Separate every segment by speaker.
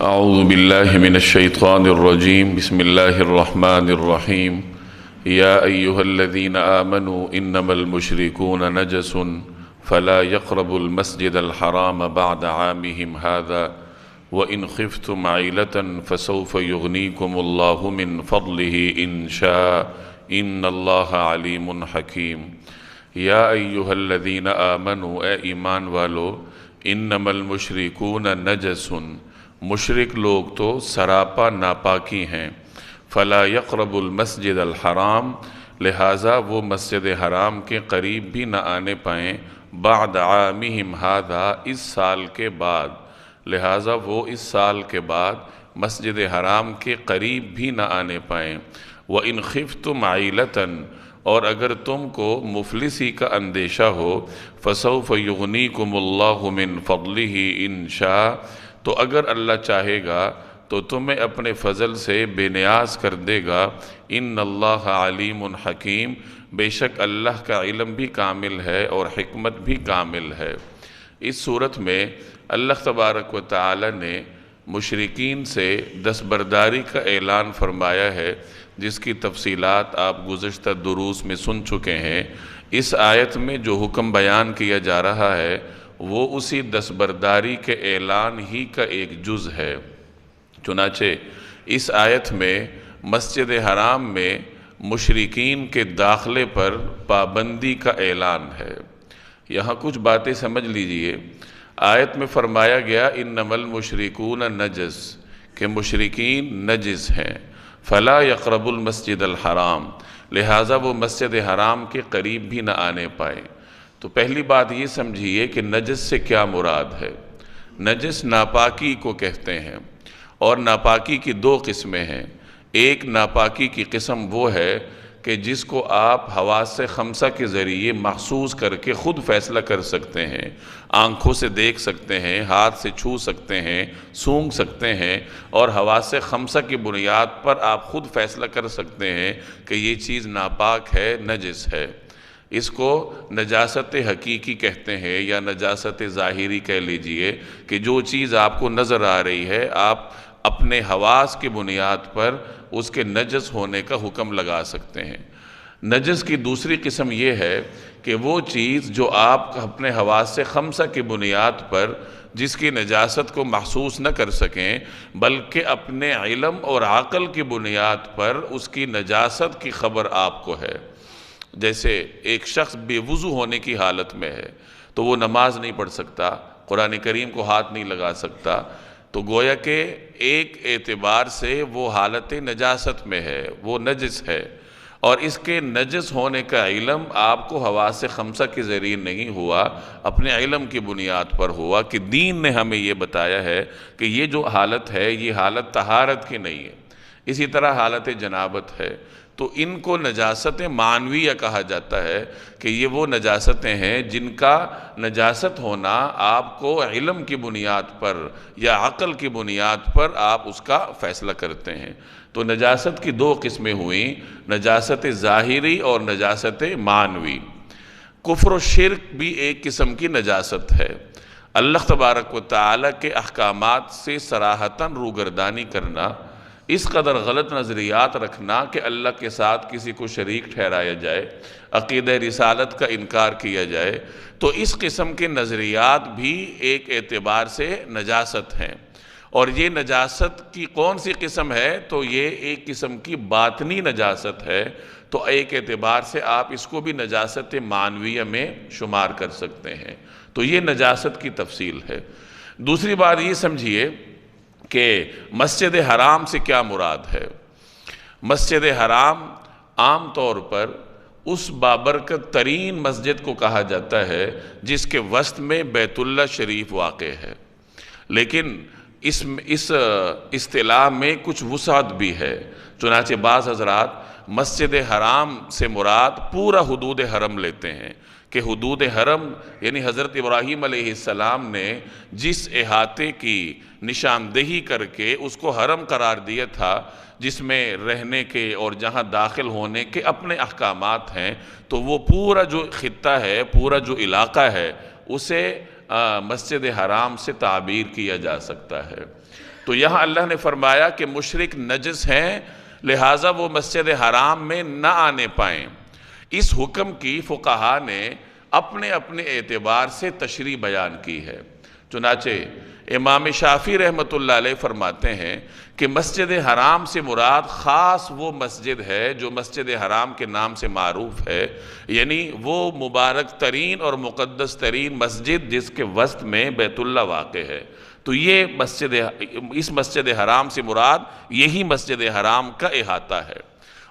Speaker 1: اعوذ باللہ من الشیطان الرجیم بسم اللہ الرحمن الرحیم یا ایہا الذین آمنوا انما المشرکون نجس فلا يقربوا المسجد الحرام بعد عامهم هذا وإن خفتم عیلة فسوف يغنیکم اللہ من فضلہ ان شاء ان اللہ علیم حکیم۔ یا ایہا الذین آمنوا، اے ایمان والو، انما المشرکون نجس، مشرک لوگ تو سراپا ناپاکی ہیں، فلا یقرب المسجد الحرام، لہٰذا وہ مسجد حرام کے قریب بھی نہ آنے پائیں، بعد عامہم ھذا، اس سال کے بعد، لہٰذا وہ اس سال کے بعد مسجد حرام کے قریب بھی نہ آنے پائیں۔ وَإِنْ خِفْتُمْ عَیْلَةً، اور اگر تم کو مفلسی کا اندیشہ ہو، فَسَوْفَ يُغْنِيكُمُ اللَّهُ مِنْ فَضْلِهِ إِنْ شَاءَ، تو اگر اللہ چاہے گا تو تمہیں اپنے فضل سے بے نیاز کر دے گا۔ ان اللہ علیم حکیم، بے شک اللہ کا علم بھی کامل ہے اور حکمت بھی کامل ہے۔ اس صورت میں اللہ تبارک و تعالی نے مشرکین سے دستبرداری کا اعلان فرمایا ہے، جس کی تفصیلات آپ گزشتہ دروس میں سن چکے ہیں۔ اس آیت میں جو حکم بیان کیا جا رہا ہے وہ اسی دستبرداری کے اعلان ہی کا ایک جز ہے۔ چنانچہ اس آیت میں مسجد حرام میں مشرکین کے داخلے پر پابندی کا اعلان ہے۔ یہاں کچھ باتیں سمجھ لیجئے۔ آیت میں فرمایا گیا انما المشرکون نجس، کہ مشرکین نجس ہیں، فلا یقربوا المسجد الحرام، لہٰذا وہ مسجد حرام کے قریب بھی نہ آنے پائیں۔ تو پہلی بات یہ سمجھیے کہ نجس سے کیا مراد ہے۔ نجس ناپاکی کو کہتے ہیں، اور ناپاکی کی دو قسمیں ہیں۔ ایک ناپاکی کی قسم وہ ہے کہ جس کو آپ حواس خمسہ کے ذریعے محسوس کر کے خود فیصلہ کر سکتے ہیں، آنکھوں سے دیکھ سکتے ہیں، ہاتھ سے چھو سکتے ہیں، سونگھ سکتے ہیں، اور حواس خمسہ کی بنیاد پر آپ خود فیصلہ کر سکتے ہیں کہ یہ چیز ناپاک ہے، نجس ہے۔ اس کو نجاست حقیقی کہتے ہیں، یا نجاست ظاہری کہہ لیجئے، کہ جو چیز آپ کو نظر آ رہی ہے آپ اپنے حواس کی بنیاد پر اس کے نجس ہونے کا حکم لگا سکتے ہیں۔ نجس کی دوسری قسم یہ ہے کہ وہ چیز جو آپ اپنے حواس خمسہ کی بنیاد پر جس کی نجاست کو محسوس نہ کر سکیں، بلکہ اپنے علم اور عقل کی بنیاد پر اس کی نجاست کی خبر آپ کو ہے۔ جیسے ایک شخص بے وضو ہونے کی حالت میں ہے تو وہ نماز نہیں پڑھ سکتا، قرآن کریم کو ہاتھ نہیں لگا سکتا، تو گویا کہ ایک اعتبار سے وہ حالت نجاست میں ہے، وہ نجس ہے، اور اس کے نجس ہونے کا علم آپ کو حواس خمسہ کے ذریعے نہیں ہوا، اپنے علم کی بنیاد پر ہوا کہ دین نے ہمیں یہ بتایا ہے کہ یہ جو حالت ہے یہ حالت طہارت کی نہیں ہے۔ اسی طرح حالت جنابت ہے، تو ان کو نجاست معنویہ کہا جاتا ہے کہ یہ وہ نجاستیں ہیں جن کا نجاست ہونا آپ کو علم کی بنیاد پر یا عقل کی بنیاد پر آپ اس کا فیصلہ کرتے ہیں۔ تو نجاست کی دو قسمیں ہوئیں، نجاست ظاہری اور نجاست معنوی۔ کفر و شرک بھی ایک قسم کی نجاست ہے۔ اللہ تبارک و تعالی کے احکامات سے صراحتاً روگردانی کرنا، اس قدر غلط نظریات رکھنا کہ اللہ کے ساتھ کسی کو شریک ٹھہرایا جائے، عقیدہ رسالت کا انکار کیا جائے، تو اس قسم کے نظریات بھی ایک اعتبار سے نجاست ہیں۔ اور یہ نجاست کی کون سی قسم ہے؟ تو یہ ایک قسم کی باطنی نجاست ہے، تو ایک اعتبار سے آپ اس کو بھی نجاست معنویہ میں شمار کر سکتے ہیں۔ تو یہ نجاست کی تفصیل ہے۔ دوسری بات یہ سمجھیے کہ مسجد حرام سے کیا مراد ہے۔ مسجد حرام عام طور پر اس بابرکت ترین مسجد کو کہا جاتا ہے جس کے وسط میں بیت اللہ شریف واقع ہے، لیکن اس اصطلاح میں کچھ وسعت بھی ہے۔ چنانچہ بعض حضرات مسجد حرام سے مراد پورا حدود حرم لیتے ہیں، کہ حدود حرم یعنی حضرت ابراہیم علیہ السلام نے جس احاطے کی نشاندہی کر کے اس کو حرم قرار دیا تھا، جس میں رہنے کے اور جہاں داخل ہونے کے اپنے احکامات ہیں، تو وہ پورا جو خطہ ہے، پورا جو علاقہ ہے، اسے مسجد حرام سے تعبیر کیا جا سکتا ہے۔ تو یہاں اللہ نے فرمایا کہ مشرک نجس ہیں، لہٰذا وہ مسجد حرام میں نہ آنے پائیں۔ اس حکم کی فقہا نے اپنے اپنے اعتبار سے تشریح بیان کی ہے۔ چنانچہ امام شافعی رحمۃ اللہ علیہ فرماتے ہیں کہ مسجد حرام سے مراد خاص وہ مسجد ہے جو مسجد حرام کے نام سے معروف ہے، یعنی وہ مبارک ترین اور مقدس ترین مسجد جس کے وسط میں بیت اللہ واقع ہے۔ تو یہ اس مسجد حرام سے مراد یہی مسجد حرام کا احاطہ ہے،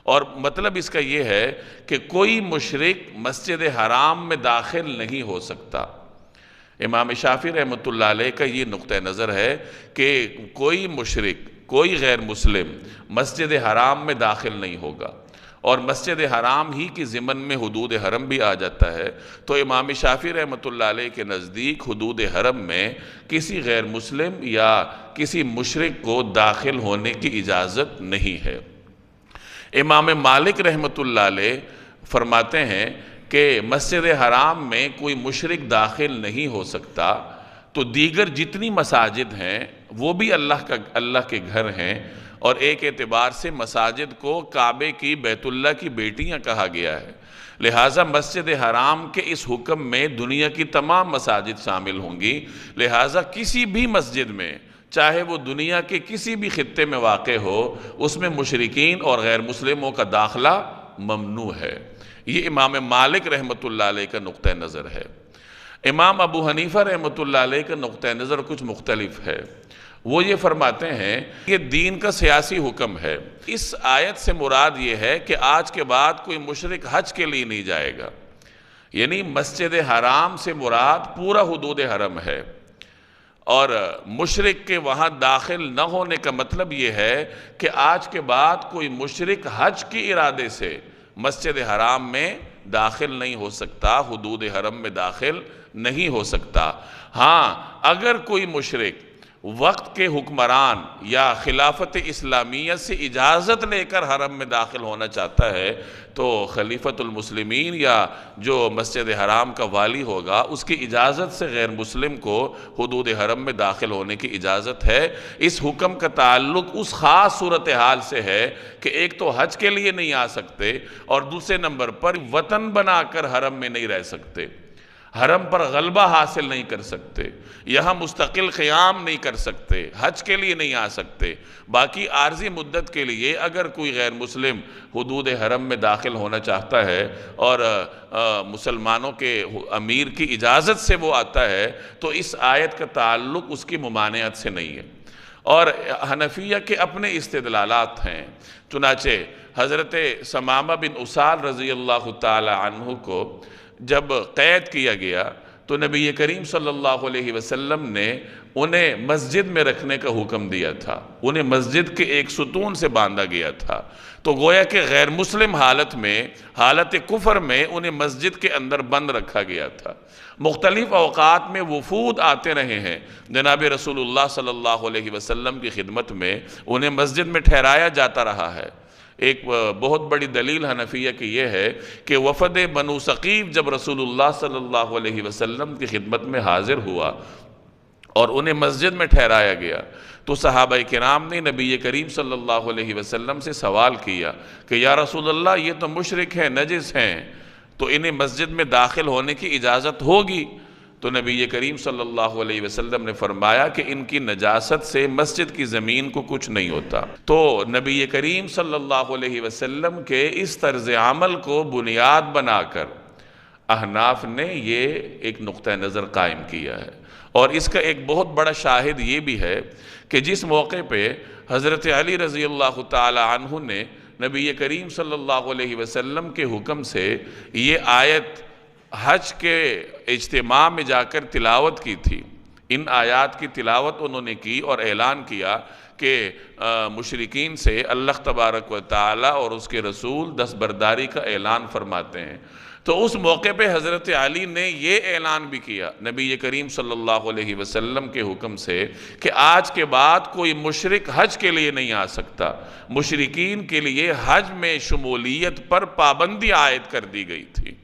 Speaker 1: اور مطلب اس کا یہ ہے کہ کوئی مشرک مسجد حرام میں داخل نہیں ہو سکتا۔ امام شافعی رحمۃ اللہ علیہ کا یہ نقطہ نظر ہے کہ کوئی مشرک، کوئی غیر مسلم مسجد حرام میں داخل نہیں ہوگا، اور مسجد حرام ہی کی ضمن میں حدود حرم بھی آ جاتا ہے۔ تو امام شافعی رحمۃ اللہ علیہ کے نزدیک حدود حرم میں کسی غیر مسلم یا کسی مشرک کو داخل ہونے کی اجازت نہیں ہے۔ امام مالک رحمۃ اللہ علیہ فرماتے ہیں کہ مسجد حرام میں کوئی مشرک داخل نہیں ہو سکتا، تو دیگر جتنی مساجد ہیں وہ بھی اللہ کے گھر ہیں، اور ایک اعتبار سے مساجد کو کعبے کی بیت اللہ کی بیٹیاں کہا گیا ہے، لہٰذا مسجد حرام کے اس حکم میں دنیا کی تمام مساجد شامل ہوں گی۔ لہٰذا کسی بھی مسجد میں، چاہے وہ دنیا کے کسی بھی خطے میں واقع ہو، اس میں مشرکین اور غیر مسلموں کا داخلہ ممنوع ہے۔ یہ امام مالک رحمۃ اللہ علیہ کا نقطہ نظر ہے۔ امام ابو حنیفہ رحمۃ اللہ علیہ کا نقطہ نظر کچھ مختلف ہے۔ وہ یہ فرماتے ہیں کہ دین کا سیاسی حکم ہے۔ اس آیت سے مراد یہ ہے کہ آج کے بعد کوئی مشرک حج کے لیے نہیں جائے گا، یعنی مسجد حرام سے مراد پورا حدود حرم ہے، اور مشرک کے وہاں داخل نہ ہونے کا مطلب یہ ہے کہ آج کے بعد کوئی مشرک حج کے ارادے سے مسجد حرام میں داخل نہیں ہو سکتا، حدود حرم میں داخل نہیں ہو سکتا۔ ہاں، اگر کوئی مشرک وقت کے حکمران یا خلافت اسلامیہ سے اجازت لے کر حرم میں داخل ہونا چاہتا ہے تو خلیفۃ المسلمین یا جو مسجد حرام کا والی ہوگا اس کی اجازت سے غیر مسلم کو حدود حرم میں داخل ہونے کی اجازت ہے۔ اس حکم کا تعلق اس خاص صورتحال سے ہے کہ ایک تو حج کے لیے نہیں آ سکتے، اور دوسرے نمبر پر وطن بنا کر حرم میں نہیں رہ سکتے، حرم پر غلبہ حاصل نہیں کر سکتے، یہاں مستقل قیام نہیں کر سکتے، حج کے لیے نہیں آ سکتے۔ باقی عارضی مدت کے لیے اگر کوئی غیر مسلم حدود حرم میں داخل ہونا چاہتا ہے اور مسلمانوں کے امیر کی اجازت سے وہ آتا ہے تو اس آیت کا تعلق اس کی ممانعت سے نہیں ہے۔ اور حنفیہ کے اپنے استدلالات ہیں۔ چنانچہ حضرت ثمامہ بن اسال رضی اللہ تعالی عنہ کو جب قید کیا گیا تو نبی کریم صلی اللہ علیہ وسلم نے انہیں مسجد میں رکھنے کا حکم دیا تھا، انہیں مسجد کے ایک ستون سے باندھا گیا تھا، تو گویا کہ غیر مسلم حالت میں، حالت کفر میں انہیں مسجد کے اندر بند رکھا گیا تھا۔ مختلف اوقات میں وفود آتے رہے ہیں جناب رسول اللہ صلی اللہ علیہ وسلم کی خدمت میں، انہیں مسجد میں ٹھہرایا جاتا رہا ہے۔ ایک بہت بڑی دلیل حنفیہ کی یہ ہے کہ وفد بنو ثقیف جب رسول اللہ صلی اللہ علیہ وسلم کی خدمت میں حاضر ہوا اور انہیں مسجد میں ٹھہرایا گیا تو صحابہ کرام نے نبی کریم صلی اللہ علیہ وسلم سے سوال کیا کہ یا رسول اللہ، یہ تو مشرک ہیں، نجس ہیں، تو انہیں مسجد میں داخل ہونے کی اجازت ہوگی؟ تو نبی کریم صلی اللہ علیہ وسلم نے فرمایا کہ ان کی نجاست سے مسجد کی زمین کو کچھ نہیں ہوتا۔ تو نبی کریم صلی اللہ علیہ وسلم کے اس طرز عمل کو بنیاد بنا کر احناف نے یہ ایک نقطہ نظر قائم کیا ہے، اور اس کا ایک بہت بڑا شاہد یہ بھی ہے کہ جس موقع پہ حضرت علی رضی اللہ تعالی عنہ نے نبی کریم صلی اللہ علیہ وسلم کے حکم سے یہ آیت حج کے اجتماع میں جا کر تلاوت کی تھی، ان آیات کی تلاوت انہوں نے کی اور اعلان کیا کہ مشرکین سے اللہ تبارک و تعالی اور اس کے رسول دستبرداری کا اعلان فرماتے ہیں۔ تو اس موقع پہ حضرت علی نے یہ اعلان بھی کیا نبی کریم صلی اللہ علیہ وسلم کے حکم سے کہ آج کے بعد کوئی مشرک حج کے لیے نہیں آ سکتا، مشرکین کے لیے حج میں شمولیت پر پابندی عائد کر دی گئی تھی۔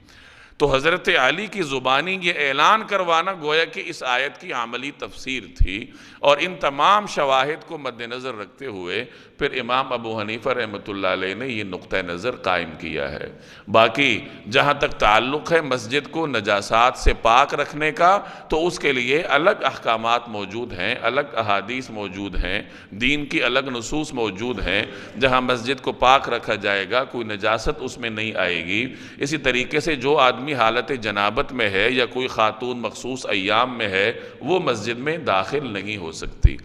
Speaker 1: تو حضرت علی کی زبانی یہ اعلان کروانا گویا کہ اس آیت کی عملی تفسیر تھی، اور ان تمام شواہد کو مد نظر رکھتے ہوئے پھر امام ابو حنیفہ رحمۃ اللہ علیہ نے یہ نقطہ نظر قائم کیا ہے۔ باقی جہاں تک تعلق ہے مسجد کو نجاسات سے پاک رکھنے کا، تو اس کے لیے الگ احکامات موجود ہیں، الگ احادیث موجود ہیں، دین کی الگ نصوص موجود ہیں، جہاں مسجد کو پاک رکھا جائے گا کوئی نجاست اس میں نہیں آئے گی۔ اسی طریقے سے جو آدمی حالت جنابت میں ہے یا کوئی خاتون مخصوص ایام میں ہے، وہ مسجد میں داخل نہیں ہو سکتی۔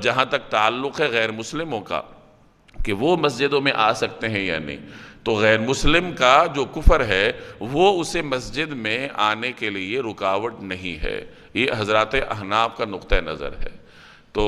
Speaker 1: جہاں تک تعلق ہے غیر مسلموں کا کہ وہ مسجدوں میں آ سکتے ہیں یا نہیں، تو غیر مسلم کا جو کفر ہے وہ اسے مسجد میں آنے کے لیے رکاوٹ نہیں ہے۔ یہ حضرات احناف کا نقطہ نظر ہے۔ تو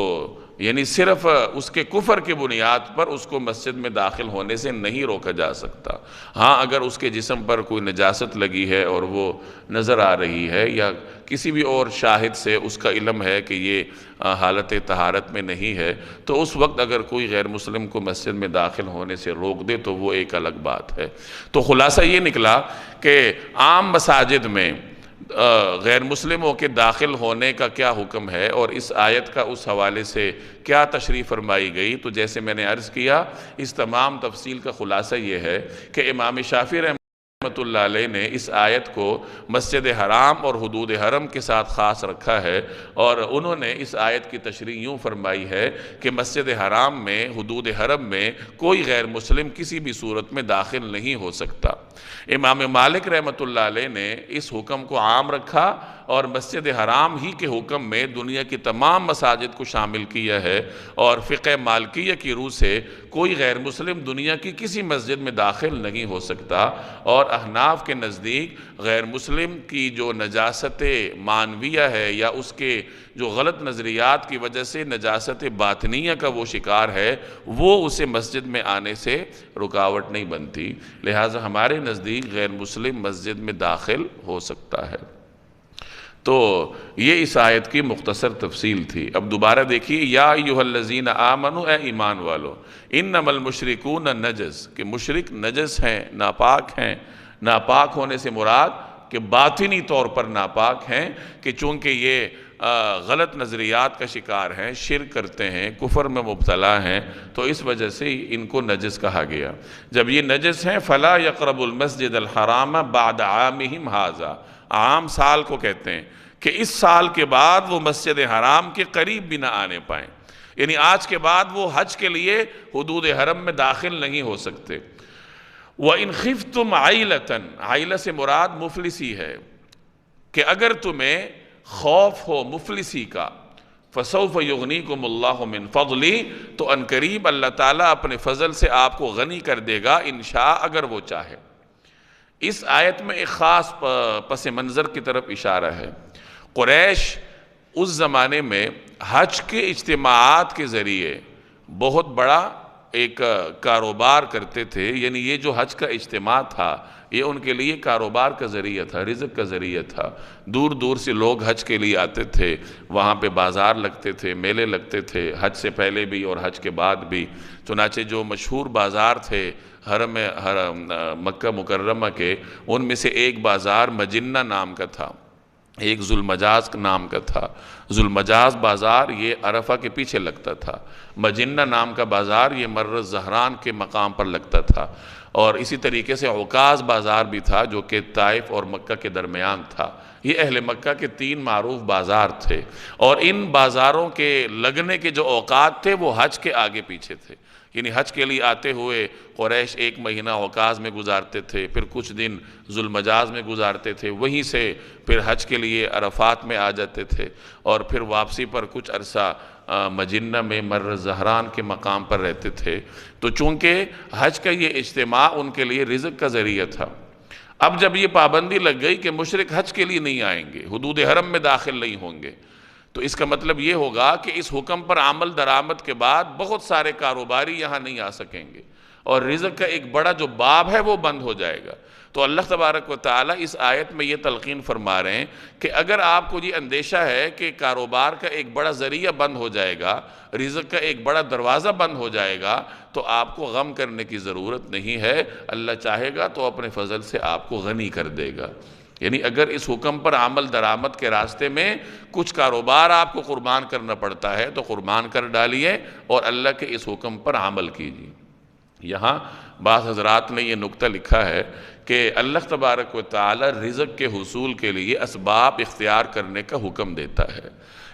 Speaker 1: یعنی صرف اس کے کفر کی بنیاد پر اس کو مسجد میں داخل ہونے سے نہیں روکا جا سکتا۔ ہاں اگر اس کے جسم پر کوئی نجاست لگی ہے اور وہ نظر آ رہی ہے، یا کسی بھی اور شاہد سے اس کا علم ہے کہ یہ حالت طہارت میں نہیں ہے، تو اس وقت اگر کوئی غیر مسلم کو مسجد میں داخل ہونے سے روک دے تو وہ ایک الگ بات ہے۔ تو خلاصہ یہ نکلا کہ عام مساجد میں غیر مسلموں کے داخل ہونے کا کیا حکم ہے، اور اس آیت کا اس حوالے سے کیا تشریح فرمائی گئی۔ تو جیسے میں نے عرض کیا، اس تمام تفصیل کا خلاصہ یہ ہے کہ امام شافعی رحمۃ اللہ علیہ نے اس آیت کو مسجد حرام اور حدود حرم کے ساتھ خاص رکھا ہے، اور انہوں نے اس آیت کی تشریح یوں فرمائی ہے کہ مسجد حرام میں، حدود حرم میں کوئی غیر مسلم کسی بھی صورت میں داخل نہیں ہو سکتا۔ امام مالک رحمۃ اللہ علیہ نے اس حکم کو عام رکھا اور مسجد حرام ہی کے حکم میں دنیا کی تمام مساجد کو شامل کیا ہے، اور فقہ مالکیہ کی روح سے کوئی غیر مسلم دنیا کی کسی مسجد میں داخل نہیں ہو سکتا۔ اور احناف کے نزدیک غیر مسلم کی جو نجاست معنویہ ہے یا اس کے جو غلط نظریات کی وجہ سے نجاست باطنیہ کا وہ شکار ہے، وہ اسے مسجد میں آنے سے رکاوٹ نہیں بنتی۔ لہٰذا ہمارے نزدیک غیر مسلم مسجد میں داخل ہو سکتا ہے۔ تو یہ اس آیت کی مختصر تفصیل تھی۔ اب دوبارہ دیکھیے، یا ایھا الذین آمنوا، اے ایمان والو، انما المشرکون نجس، کہ مشرک نجس ہیں، ناپاک ہیں۔ ناپاک ہونے سے مراد کہ باطنی طور پر ناپاک ہیں، کہ چونکہ یہ غلط نظریات کا شکار ہیں، شرک کرتے ہیں، کفر میں مبتلا ہیں، تو اس وجہ سے ان کو نجس کہا گیا۔ جب یہ نجس ہیں، فلا یقرب المسجد الحرام بعد عامہم ھذا، عام سال کو کہتے ہیں کہ اس سال کے بعد وہ مسجد حرام کے قریب بھی نہ آنے پائیں، یعنی آج کے بعد وہ حج کے لیے حدود حرم میں داخل نہیں ہو سکتے۔ وَإِنْ خِفْتُمْ عَيْلَةً، عائلہ سے مراد مفلسی ہے، کہ اگر تمہیں خوف ہو مفلسی کا، فَسَوْفَ يُغْنِيكُمُ اللَّهُ مِنْ فَضْلِهِ، تو عنقریب اللہ تعالیٰ اپنے فضل سے آپ کو غنی کر دے گا انشاء، اگر وہ چاہے۔ اس آیت میں ایک خاص پس منظر کی طرف اشارہ ہے۔ قریش اس زمانے میں حج کے اجتماعات کے ذریعے بہت بڑا ایک کاروبار کرتے تھے، یعنی یہ جو حج کا اجتماع تھا یہ ان کے لیے کاروبار کا ذریعہ تھا، رزق کا ذریعہ تھا۔ دور دور سے لوگ حج کے لیے آتے تھے، وہاں پہ بازار لگتے تھے، میلے لگتے تھے، حج سے پہلے بھی اور حج کے بعد بھی۔ چنانچہ جو مشہور بازار تھے حرم مکہ مکرمہ کے، ان میں سے ایک بازار مجنہ نام کا تھا، ایک ذوالمجاز نام کا تھا۔ ذوالمجاز بازار یہ عرفہ کے پیچھے لگتا تھا، مجنہ نام کا بازار یہ مر الزہران کے مقام پر لگتا تھا، اور اسی طریقے سے عکاظ بازار بھی تھا جو کہ طائف اور مکہ کے درمیان تھا۔ یہ اہل مکہ کے 3 معروف بازار تھے، اور ان بازاروں کے لگنے کے جو اوقات تھے وہ حج کے آگے پیچھے تھے، یعنی حج کے لیے آتے ہوئے قریش 1 مہینہ عکاظ میں گزارتے تھے، پھر کچھ دن ذوالمجاز میں گزارتے تھے، وہیں سے پھر حج کے لیے عرفات میں آ جاتے تھے، اور پھر واپسی پر کچھ عرصہ مجنہ میں مر الزہران کے مقام پر رہتے تھے۔ تو چونکہ حج کا یہ اجتماع ان کے لیے رزق کا ذریعہ تھا، اب جب یہ پابندی لگ گئی کہ مشرک حج کے لیے نہیں آئیں گے، حدود حرم میں داخل نہیں ہوں گے، تو اس کا مطلب یہ ہوگا کہ اس حکم پر عمل درآمد کے بعد بہت سارے کاروباری یہاں نہیں آ سکیں گے، اور رزق کا ایک بڑا جو باب ہے وہ بند ہو جائے گا۔ تو اللہ تبارک و تعالیٰ اس آیت میں یہ تلقین فرما رہے ہیں کہ اگر آپ کو یہ اندیشہ ہے کہ کاروبار کا ایک بڑا ذریعہ بند ہو جائے گا، رزق کا ایک بڑا دروازہ بند ہو جائے گا، تو آپ کو غم کرنے کی ضرورت نہیں ہے۔ اللہ چاہے گا تو اپنے فضل سے آپ کو غنی کر دے گا۔ یعنی اگر اس حکم پر عمل درآمد کے راستے میں کچھ کاروبار آپ کو قربان کرنا پڑتا ہے تو قربان کر ڈالیے اور اللہ کے اس حکم پر عمل کیجیے۔ یہاں بعض حضرات نے یہ نکتہ لکھا ہے کہ اللہ تبارک و تعالی رزق کے حصول کے لیے اسباب اختیار کرنے کا حکم دیتا ہے،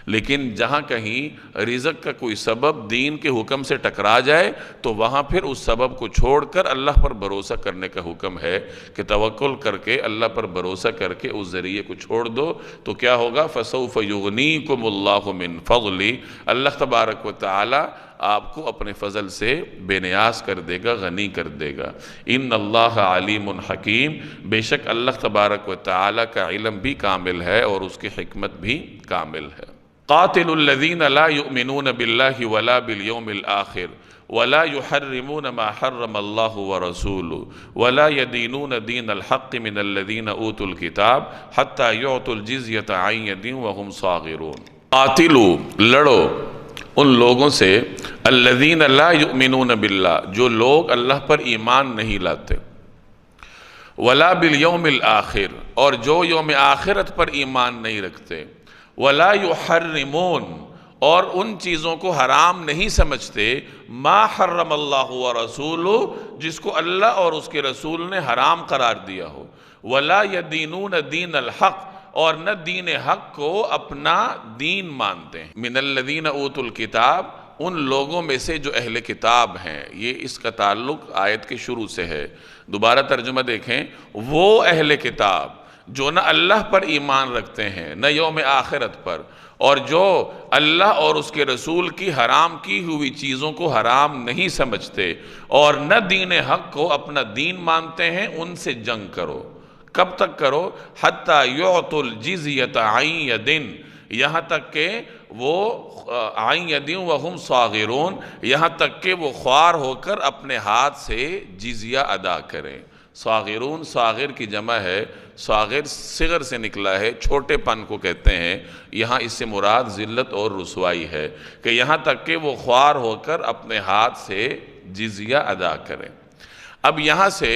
Speaker 1: لیکن جہاں کہیں رزق کا کوئی سبب دین کے حکم سے ٹکرا جائے تو وہاں پھر اس سبب کو چھوڑ کر اللہ پر بھروسہ کرنے کا حکم ہے کہ توکل کر کے اللہ پر بھروسہ کر کے اس ذریعے کو چھوڑ دو تو کیا ہوگا؟ فَسَوْفَ يُغْنِيكُمُ اللَّهُ مِنْ فَضْلِ، اللہ تبارک و تعالی آپ کو اپنے فضل سے بے نیاز کر دے گا، غنی کر دے گا۔ ان اللہ علیم حکیم، بے شک اللہ تبارک و تعالی کا علم بھی کامل ہے اور اس کی حکمت بھی کامل ہے۔ قاتل الذین لا یؤمنون باللہ ولا بالیوم الآخر ولا يحرمون ما حرم اللہ ورسولہ ولا يدینون دین الحق من الذین اوتوا الکتاب حتی یعطوا الجزیۃ عن ید وہم صاغرون۔ قاتلو، لڑو ان لوگوں سے الذین لا یؤمنون باللہ، جو لوگ اللہ پر ایمان نہیں لاتے، ولا بالیوم الآخر، اور جو یوم آخرت پر ایمان نہیں رکھتے، ولا یحرمون، اور ان چیزوں کو حرام نہیں سمجھتے، ما حرم اللہ ورسولہ، جس کو اللہ اور اس کے رسول نے حرام قرار دیا ہو، ولا یدینون دین الحق، اور نہ دین حق کو اپنا دین مانتے ہیں، من الذین اوتوا الکتاب، ان لوگوں میں سے جو اہل کتاب ہیں، یہ اس کا تعلق آیت کے شروع سے ہے۔ دوبارہ ترجمہ دیکھیں، وہ اہل کتاب جو نہ اللہ پر ایمان رکھتے ہیں نہ یوم آخرت پر، اور جو اللہ اور اس کے رسول کی حرام کی ہوئی چیزوں کو حرام نہیں سمجھتے اور نہ دین حق کو اپنا دین مانتے ہیں، ان سے جنگ کرو۔ کب تک کرو؟ حتی یعطوا الجزیۃ عن ید، یہاں تک کہ وہ عن ید وہم صاغرون، یہاں تک کہ وہ خوار ہو کر اپنے ہاتھ سے جزیہ ادا کریں۔ صاغرون، صاغر کی جمع ہے، صاغر صغر سے نکلا ہے، چھوٹے پن کو کہتے ہیں، یہاں اس سے مراد ذلت اور رسوائی ہے کہ یہاں تک کہ وہ خوار ہو کر اپنے ہاتھ سے جزیہ ادا کریں۔ اب یہاں سے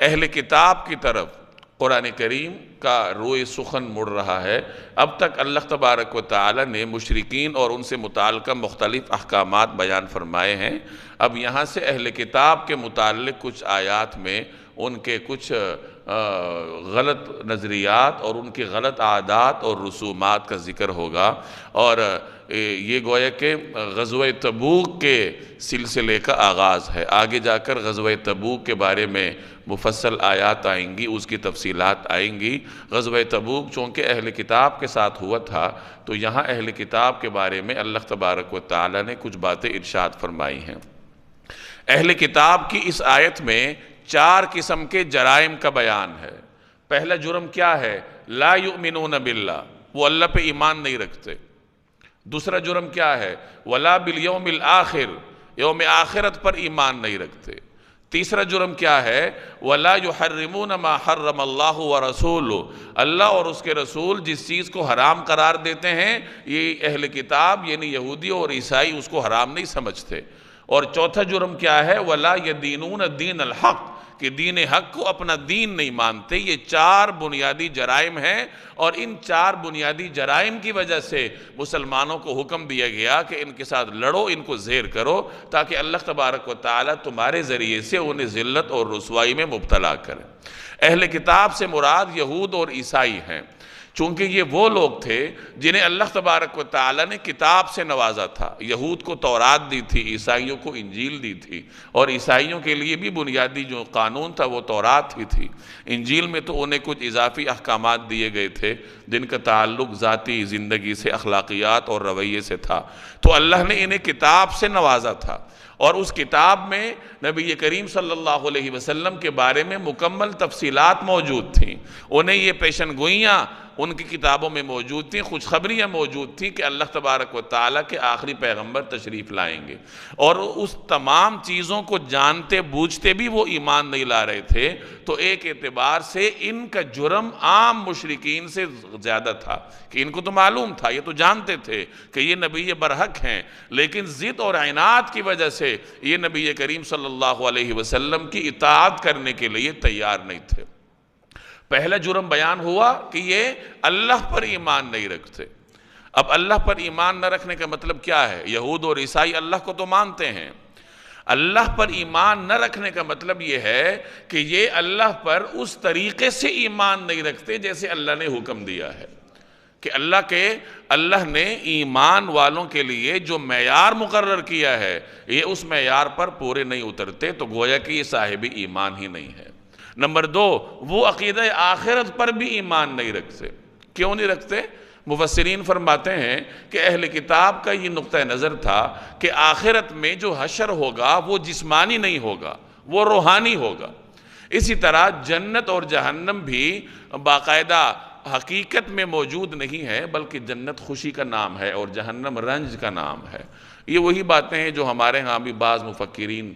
Speaker 1: اہل کتاب کی طرف قرآن کریم کا روئے سخن مڑ رہا ہے۔ اب تک اللہ تبارک و تعالی نے مشرکین اور ان سے متعلقہ مختلف احکامات بیان فرمائے ہیں۔ اب یہاں سے اہل کتاب کے متعلق کچھ آیات میں ان کے کچھ غلط نظریات اور ان کے غلط عادات اور رسومات کا ذکر ہوگا، اور یہ گویا کہ غزوہ تبوک کے سلسلے کا آغاز ہے۔ آگے جا کر غزوہ تبوک کے بارے میں مفصل آیات آئیں گی، اس کی تفصیلات آئیں گی۔ غزوہ تبوک چونکہ اہل کتاب کے ساتھ ہوا تھا تو یہاں اہل کتاب کے بارے میں اللہ تبارک و تعالی نے کچھ باتیں ارشاد فرمائی ہیں۔ اہل کتاب کی اس آیت میں 4 قسم کے جرائم کا بیان ہے۔ پہلا جرم کیا ہے؟ لا یؤمنون باللہ، وہ اللہ پہ ایمان نہیں رکھتے۔ دوسرا جرم کیا ہے؟ ولا بالیوم الآخر، یوم آخرت پر ایمان نہیں رکھتے۔ تیسرا جرم کیا ہے؟ ولا یحرمون ما حرم اللہ ورسولہ، اللہ اور اس کے رسول جس چیز کو حرام قرار دیتے ہیں یہ اہل کتاب یعنی یہودی اور عیسائی اس کو حرام نہیں سمجھتے۔ اور چوتھا جرم کیا ہے؟ ولا یدینون دین الحق، کہ دین حق کو اپنا دین نہیں مانتے۔ یہ 4 بنیادی جرائم ہیں، اور ان 4 بنیادی جرائم کی وجہ سے مسلمانوں کو حکم دیا گیا کہ ان کے ساتھ لڑو، ان کو زیر کرو، تاکہ اللہ تبارک و تعالی تمہارے ذریعے سے انہیں ذلت اور رسوائی میں مبتلا کرے۔ اہل کتاب سے مراد یہود اور عیسائی ہیں، چونکہ یہ وہ لوگ تھے جنہیں اللہ تبارک و تعالی نے کتاب سے نوازا تھا۔ یہود کو تورات دی تھی، عیسائیوں کو انجیل دی تھی، اور عیسائیوں کے لیے بھی بنیادی جو قانون تھا وہ تورات ہی تھی۔ انجیل میں تو انہیں کچھ اضافی احکامات دیے گئے تھے جن کا تعلق ذاتی زندگی سے، اخلاقیات اور رویے سے تھا۔ تو اللہ نے انہیں کتاب سے نوازا تھا، اور اس کتاب میں نبی کریم صلی اللہ علیہ وسلم کے بارے میں مکمل تفصیلات موجود تھیں۔ انہیں یہ پیشن گوئیاں ان کی کتابوں میں موجود تھیں، خوشخبریاں موجود تھیں کہ اللہ تبارک و تعالیٰ کے آخری پیغمبر تشریف لائیں گے، اور اس تمام چیزوں کو جانتے بوجھتے بھی وہ ایمان نہیں لا رہے تھے۔ تو ایک اعتبار سے ان کا جرم عام مشرکین سے زیادہ تھا، کہ ان کو تو معلوم تھا، یہ تو جانتے تھے کہ یہ نبی برحق ہیں، لیکن ضد اور عناد کی وجہ سے یہ نبی کریم صلی اللہ علیہ وسلم کی اطاعت کرنے کے لیے تیار نہیں تھے۔ پہلا جرم بیان ہوا کہ یہ اللہ پر ایمان نہیں رکھتے۔ اب اللہ پر ایمان نہ رکھنے کا مطلب کیا ہے؟ یہود اور عیسائی اللہ کو تو مانتے ہیں، اللہ پر ایمان نہ رکھنے کا مطلب یہ ہے کہ یہ اللہ پر اس طریقے سے ایمان نہیں رکھتے جیسے اللہ نے حکم دیا ہے، کہ اللہ نے ایمان والوں کے لیے جو معیار مقرر کیا ہے یہ اس معیار پر پورے نہیں اترتے، تو گویا کہ یہ صاحب ایمان ہی نہیں ہے۔ نمبر 2، وہ عقیدہ آخرت پر بھی ایمان نہیں رکھتے۔ کیوں نہیں رکھتے؟ مفسرین فرماتے ہیں کہ اہل کتاب کا یہ نقطہ نظر تھا کہ آخرت میں جو حشر ہوگا وہ جسمانی نہیں ہوگا، وہ روحانی ہوگا۔ اسی طرح جنت اور جہنم بھی باقاعدہ حقیقت میں موجود نہیں ہے، بلکہ جنت خوشی کا نام ہے اور جہنم رنج کا نام ہے۔ یہ وہی باتیں ہیں جو ہمارے ہاں بھی بعض مفکرین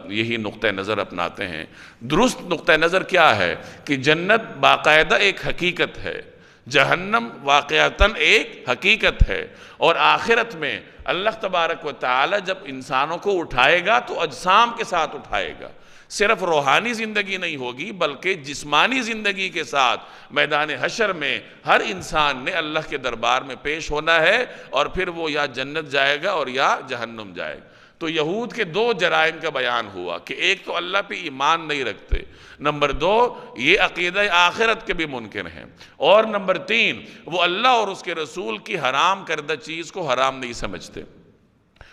Speaker 1: یہی نقطہ نظر اپناتے ہیں۔ درست نقطہ نظر کیا ہے کہ جنت باقاعدہ ایک حقیقت ہے، جہنم واقعتاً ایک حقیقت ہے، اور آخرت میں اللہ تبارک و تعالی جب انسانوں کو اٹھائے گا تو اجسام کے ساتھ اٹھائے گا، صرف روحانی زندگی نہیں ہوگی بلکہ جسمانی زندگی کے ساتھ میدان حشر میں ہر انسان نے اللہ کے دربار میں پیش ہونا ہے، اور پھر وہ یا جنت جائے گا اور یا جہنم جائے گا۔ تو یہود کے 2 جرائم کا بیان ہوا کہ ایک تو اللہ پہ ایمان نہیں رکھتے، نمبر 2 یہ عقیدہ آخرت کے بھی منکر ہیں، اور نمبر 3 وہ اللہ اور اس کے رسول کی حرام کردہ چیز کو حرام نہیں سمجھتے۔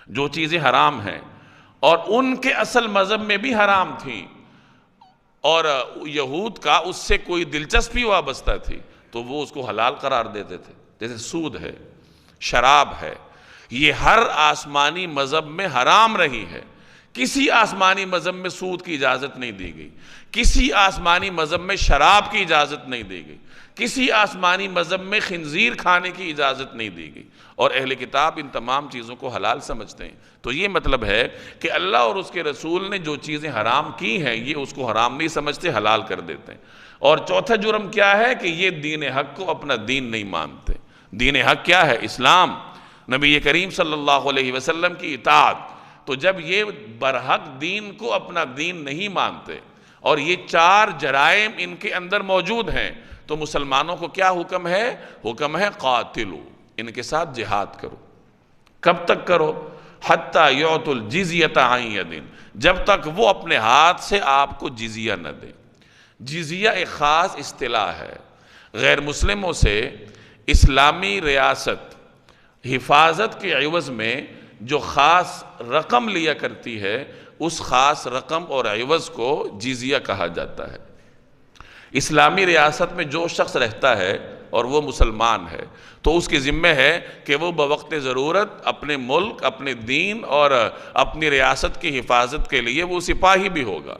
Speaker 1: جو چیزیں حرام ہیں اور ان کے اصل مذہب میں بھی حرام تھیں اور یہود کا اس سے کوئی دلچسپی وابستہ تھی تو وہ اس کو حلال قرار دیتے تھے، جیسے سود ہے، شراب ہے، یہ ہر آسمانی مذہب میں حرام رہی ہے۔ کسی آسمانی مذہب میں سود کی اجازت نہیں دی گئی، کسی آسمانی مذہب میں شراب کی اجازت نہیں دی گئی، کسی آسمانی مذہب میں خنزیر کھانے کی اجازت نہیں دی گئی، اور اہل کتاب ان تمام چیزوں کو حلال سمجھتے ہیں۔ تو یہ مطلب ہے کہ اللہ اور اس کے رسول نے جو چیزیں حرام کی ہیں یہ اس کو حرام نہیں سمجھتے، حلال کر دیتے ہیں۔ اور چوتھا جرم کیا ہے کہ یہ دین حق کو اپنا دین نہیں مانتے۔ دین حق کیا ہے؟ اسلام، نبی کریم صلی اللہ علیہ وسلم کی اطاعت۔ تو جب یہ برحق دین کو اپنا دین نہیں مانتے اور یہ 4 جرائم ان کے اندر موجود ہیں، تو مسلمانوں کو کیا حکم ہے؟ حکم ہے قاتلو، ان کے ساتھ جہاد کرو۔ کب تک کرو؟ حتی یعطو الجزیۃ عن ید، جب تک وہ اپنے ہاتھ سے آپ کو جزیہ نہ دیں۔ جزیہ ایک خاص اصطلاح ہے، غیر مسلموں سے اسلامی ریاست حفاظت کے عوض میں جو خاص رقم لیا کرتی ہے، اس خاص رقم اور عوض کو جزیہ کہا جاتا ہے۔ اسلامی ریاست میں جو شخص رہتا ہے اور وہ مسلمان ہے تو اس کے ذمہ ہے کہ وہ بوقت ضرورت اپنے ملک، اپنے دین اور اپنی ریاست کی حفاظت کے لیے وہ سپاہی بھی ہوگا۔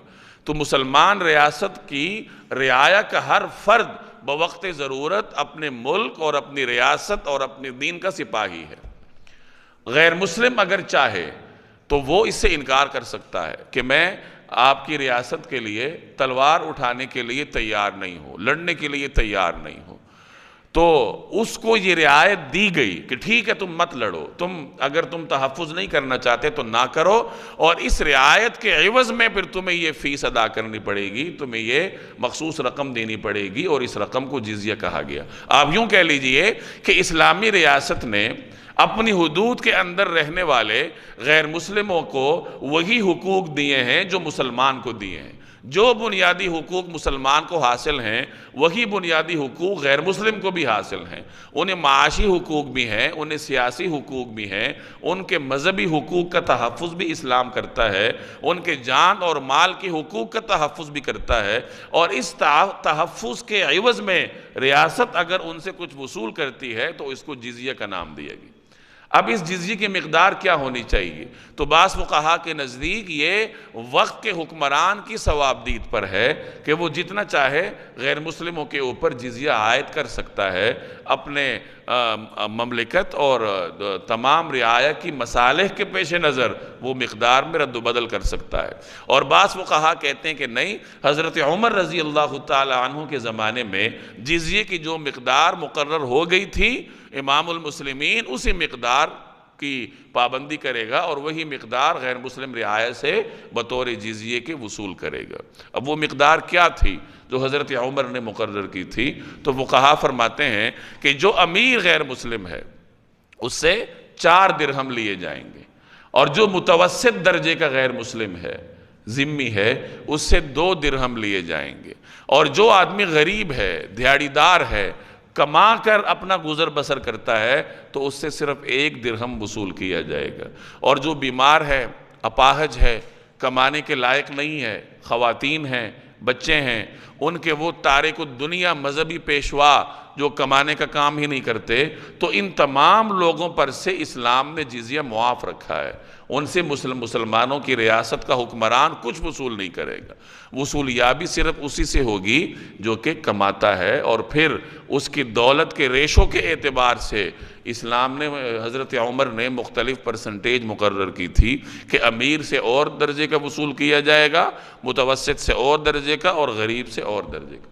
Speaker 1: تو مسلمان ریاست کی رعایا کا ہر فرد بوقت ضرورت اپنے ملک اور اپنی ریاست اور اپنے دین کا سپاہی ہے۔ غیر مسلم اگر چاہے تو وہ اس سے انکار کر سکتا ہے کہ میں آپ کی ریاست کے لیے تلوار اٹھانے کے لیے تیار نہیں ہوں، لڑنے کے لیے تیار نہیں ہوں۔ تو اس کو یہ رعایت دی گئی کہ ٹھیک ہے تم مت لڑو، اگر تم تحفظ نہیں کرنا چاہتے تو نہ کرو، اور اس رعایت کے عوض میں پھر تمہیں یہ فیس ادا کرنی پڑے گی، تمہیں یہ مخصوص رقم دینی پڑے گی، اور اس رقم کو جزیہ کہا گیا۔ آپ یوں کہہ لیجئے کہ اسلامی ریاست نے اپنی حدود کے اندر رہنے والے غیر مسلموں کو وہی حقوق دیے ہیں جو مسلمان کو دیے ہیں۔ جو بنیادی حقوق مسلمان کو حاصل ہیں وہی بنیادی حقوق غیر مسلم کو بھی حاصل ہیں۔ انہیں معاشی حقوق بھی ہیں، انہیں سیاسی حقوق بھی ہیں، ان کے مذہبی حقوق کا تحفظ بھی اسلام کرتا ہے، ان کے جان اور مال کے حقوق کا تحفظ بھی کرتا ہے، اور اس تحفظ کے عوض میں ریاست اگر ان سے کچھ وصول کرتی ہے تو اس کو جزیہ کا نام دیا گیا۔ اب اس جزیے کی مقدار کیا ہونی چاہیے؟ تو بعض فقہا کے نزدیک یہ وقت کے حکمران کی ثوابدید پر ہے کہ وہ جتنا چاہے غیر مسلموں کے اوپر جزیہ عائد کر سکتا ہے، اپنے مملکت اور تمام رعایا کی مصالح کے پیش نظر وہ مقدار میں رد و بدل کر سکتا ہے۔ اور بعض فقہا کہتے ہیں کہ نہیں، حضرت عمر رضی اللہ تعالی عنہ کے زمانے میں جزیے کی جو مقدار مقرر ہو گئی تھی امام المسلمین اسی مقدار کی پابندی کرے گا اور وہی مقدار غیر مسلم رعایا سے بطور جزیے کے وصول کرے گا۔ اب وہ مقدار کیا تھی جو حضرت عمر نے مقرر کی تھی؟ تو فقہا فرماتے ہیں کہ جو امیر غیر مسلم ہے اس سے 4 درہم لیے جائیں گے، اور جو متوسط درجے کا غیر مسلم ہے، ذمی ہے، اس سے 2 درہم لیے جائیں گے، اور جو آدمی غریب ہے، دیہڑی دار ہے، کما کر اپنا گزر بسر کرتا ہے، تو اس سے صرف 1 درہم وصول کیا جائے گا، اور جو بیمار ہے، اپاہج ہے، کمانے کے لائق نہیں ہے، خواتین ہیں، بچے ہیں، ان کے وہ تارک الدنیا مذہبی پیشوا جو کمانے کا کام ہی نہیں کرتے، تو ان تمام لوگوں پر سے اسلام نے جزیہ معاف رکھا ہے۔ ان سے مسلمانوں کی ریاست کا حکمران کچھ وصول نہیں کرے گا، وصولیابی صرف اسی سے ہوگی جو کہ کماتا ہے، اور پھر اس کی دولت کے ریشوں کے اعتبار سے اسلام نے، حضرت عمر نے مختلف پرسنٹیج مقرر کی تھی کہ امیر سے اور درجے کا وصول کیا جائے گا، متوسط سے اور درجے کا، اور غریب سے اور درجے کا۔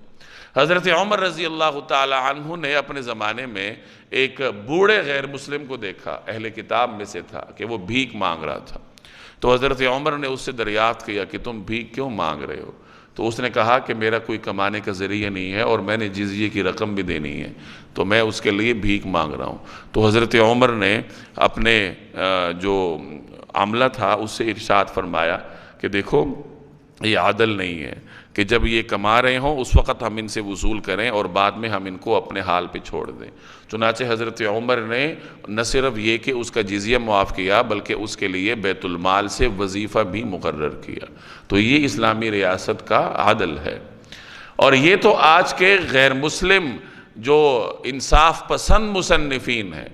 Speaker 1: حضرت عمر رضی اللہ تعالی عنہ نے اپنے زمانے میں ایک بوڑھے غیر مسلم کو دیکھا، اہل کتاب میں سے تھا، کہ وہ بھیک مانگ رہا تھا۔ تو حضرت عمر نے اس سے دریافت کیا کہ تم بھیک کیوں مانگ رہے ہو؟ تو اس نے کہا کہ میرا کوئی کمانے کا ذریعہ نہیں ہے، اور میں نے جزیے کی رقم بھی دینی ہے، تو میں اس کے لیے بھیک مانگ رہا ہوں۔ تو حضرت عمر نے اپنے جو عملہ تھا اس سے ارشاد فرمایا کہ دیکھو یہ عادل نہیں ہے کہ جب یہ کما رہے ہوں اس وقت ہم ان سے وصول کریں اور بعد میں ہم ان کو اپنے حال پہ چھوڑ دیں۔ چنانچہ حضرت عمر نے نہ صرف یہ کہ اس کا جزیہ معاف کیا، بلکہ اس کے لیے بیت المال سے وظیفہ بھی مقرر کیا۔ تو یہ اسلامی ریاست کا عدل ہے، اور یہ تو آج کے غیر مسلم جو انصاف پسند مصنفین ہیں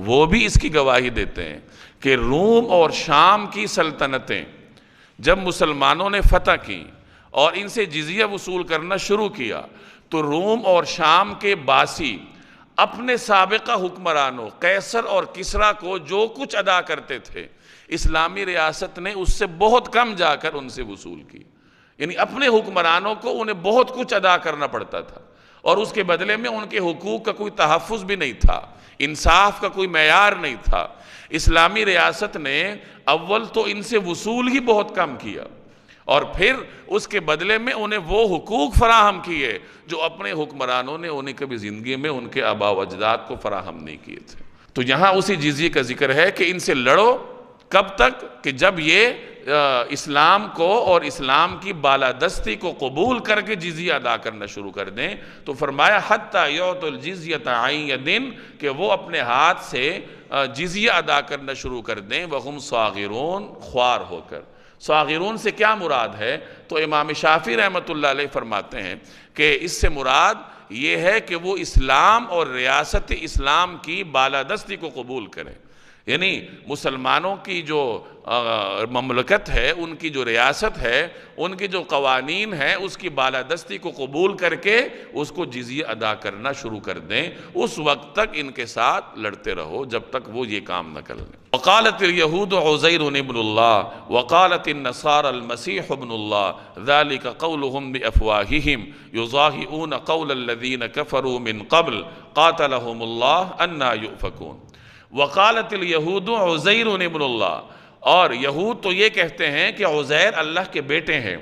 Speaker 1: وہ بھی اس کی گواہی دیتے ہیں کہ روم اور شام کی سلطنتیں جب مسلمانوں نے فتح کی اور ان سے جزیہ وصول کرنا شروع کیا، تو روم اور شام کے باسی اپنے سابقہ حکمرانوں قیصر اور کسریٰ کو جو کچھ ادا کرتے تھے، اسلامی ریاست نے اس سے بہت کم جا کر ان سے وصول کی۔ یعنی اپنے حکمرانوں کو انہیں بہت کچھ ادا کرنا پڑتا تھا، اور اس کے بدلے میں ان کے حقوق کا کوئی تحفظ بھی نہیں تھا، انصاف کا کوئی معیار نہیں تھا۔ اسلامی ریاست نے اول تو ان سے وصول ہی بہت کم کیا، اور پھر اس کے بدلے میں انہیں وہ حقوق فراہم کیے جو اپنے حکمرانوں نے انہیں کبھی زندگی میں ان کے آباء و اجداد کو فراہم نہیں کیے تھے۔ تو یہاں اسی جزیے کا ذکر ہے کہ ان سے لڑو، کب تک؟ کہ جب یہ اسلام کو اور اسلام کی بالادستی کو قبول کر کے جزیہ ادا کرنا شروع کر دیں۔ تو فرمایا حتی یعط الجزیۃ عن ید، کہ وہ اپنے ہاتھ سے جزیہ ادا کرنا شروع کر دیں، وہم صاغرون، خوار ہو کر۔ صاغرون سے کیا مراد ہے؟ تو امام شافعی رحمۃ اللہ علیہ فرماتے ہیں کہ اس سے مراد یہ ہے کہ وہ اسلام اور ریاست اسلام کی بالادستی کو قبول کریں، یعنی مسلمانوں کی جو مملکت ہے، ان کی جو ریاست ہے، ان کی جو قوانین ہیں، اس کی بالادستی کو قبول کر کے اس کو جزیہ ادا کرنا شروع کر دیں۔ اس وقت تک ان کے ساتھ لڑتے رہو جب تک وہ یہ کام نہ کر لیں۔ وقالت اليہود عزیر ابن اللہ وقالت النصارى المسیح ابن اللہ ذلك قولهم بافواہہم یضاہئون قول الذین کفروا من قبل قاتلهم اللہ انا یؤفکون۔ وقالت الیہود عزیر ابن اللہ، اور یہود تو یہ کہتے ہیں کہ عزیر اللہ کے بیٹے ہیں۔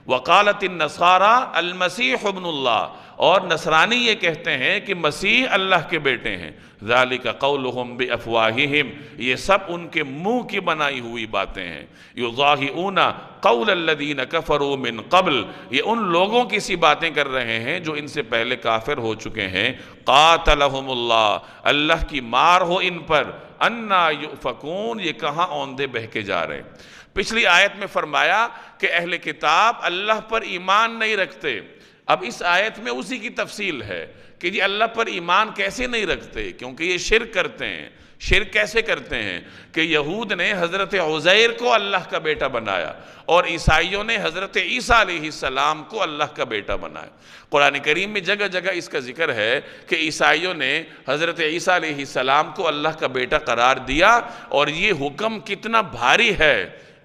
Speaker 1: وقالت النصارى المسیح ابن اللہ، اور نصرانی یہ کہتے ہیں کہ مسیح اللہ کے بیٹے ہیں۔ ذالک قولہم بافواہہم، یہ سب ان کے منہ کی بنائی ہوئی باتیں ہیں۔ یضاہئون قول الذین کفروا من قبل، یہ ان لوگوں کی سی باتیں کر رہے ہیں جو ان سے پہلے کافر ہو چکے ہیں۔ قاتلہم اللہ، اللہ کی مار ہو ان پر۔ انا یؤفکون، یہ کہاں اوندے بہ کے جا رہے ہیں۔ پچھلی آیت میں فرمایا کہ اہل کتاب اللہ پر ایمان نہیں رکھتے، اب اس آیت میں اسی کی تفصیل ہے کہ جی اللہ پر ایمان کیسے نہیں رکھتے، کیونکہ یہ شرک کرتے ہیں۔ شرک کیسے کرتے ہیں کہ یہود نے حضرت عزیر کو اللہ کا بیٹا بنایا، اور عیسائیوں نے حضرت عیسیٰ علیہ السلام کو اللہ کا بیٹا بنایا۔ قرآن کریم میں جگہ جگہ اس کا ذکر ہے کہ عیسائیوں نے حضرت عیسیٰ علیہ السلام کو اللہ کا بیٹا قرار دیا، اور یہ حکم کتنا بھاری ہے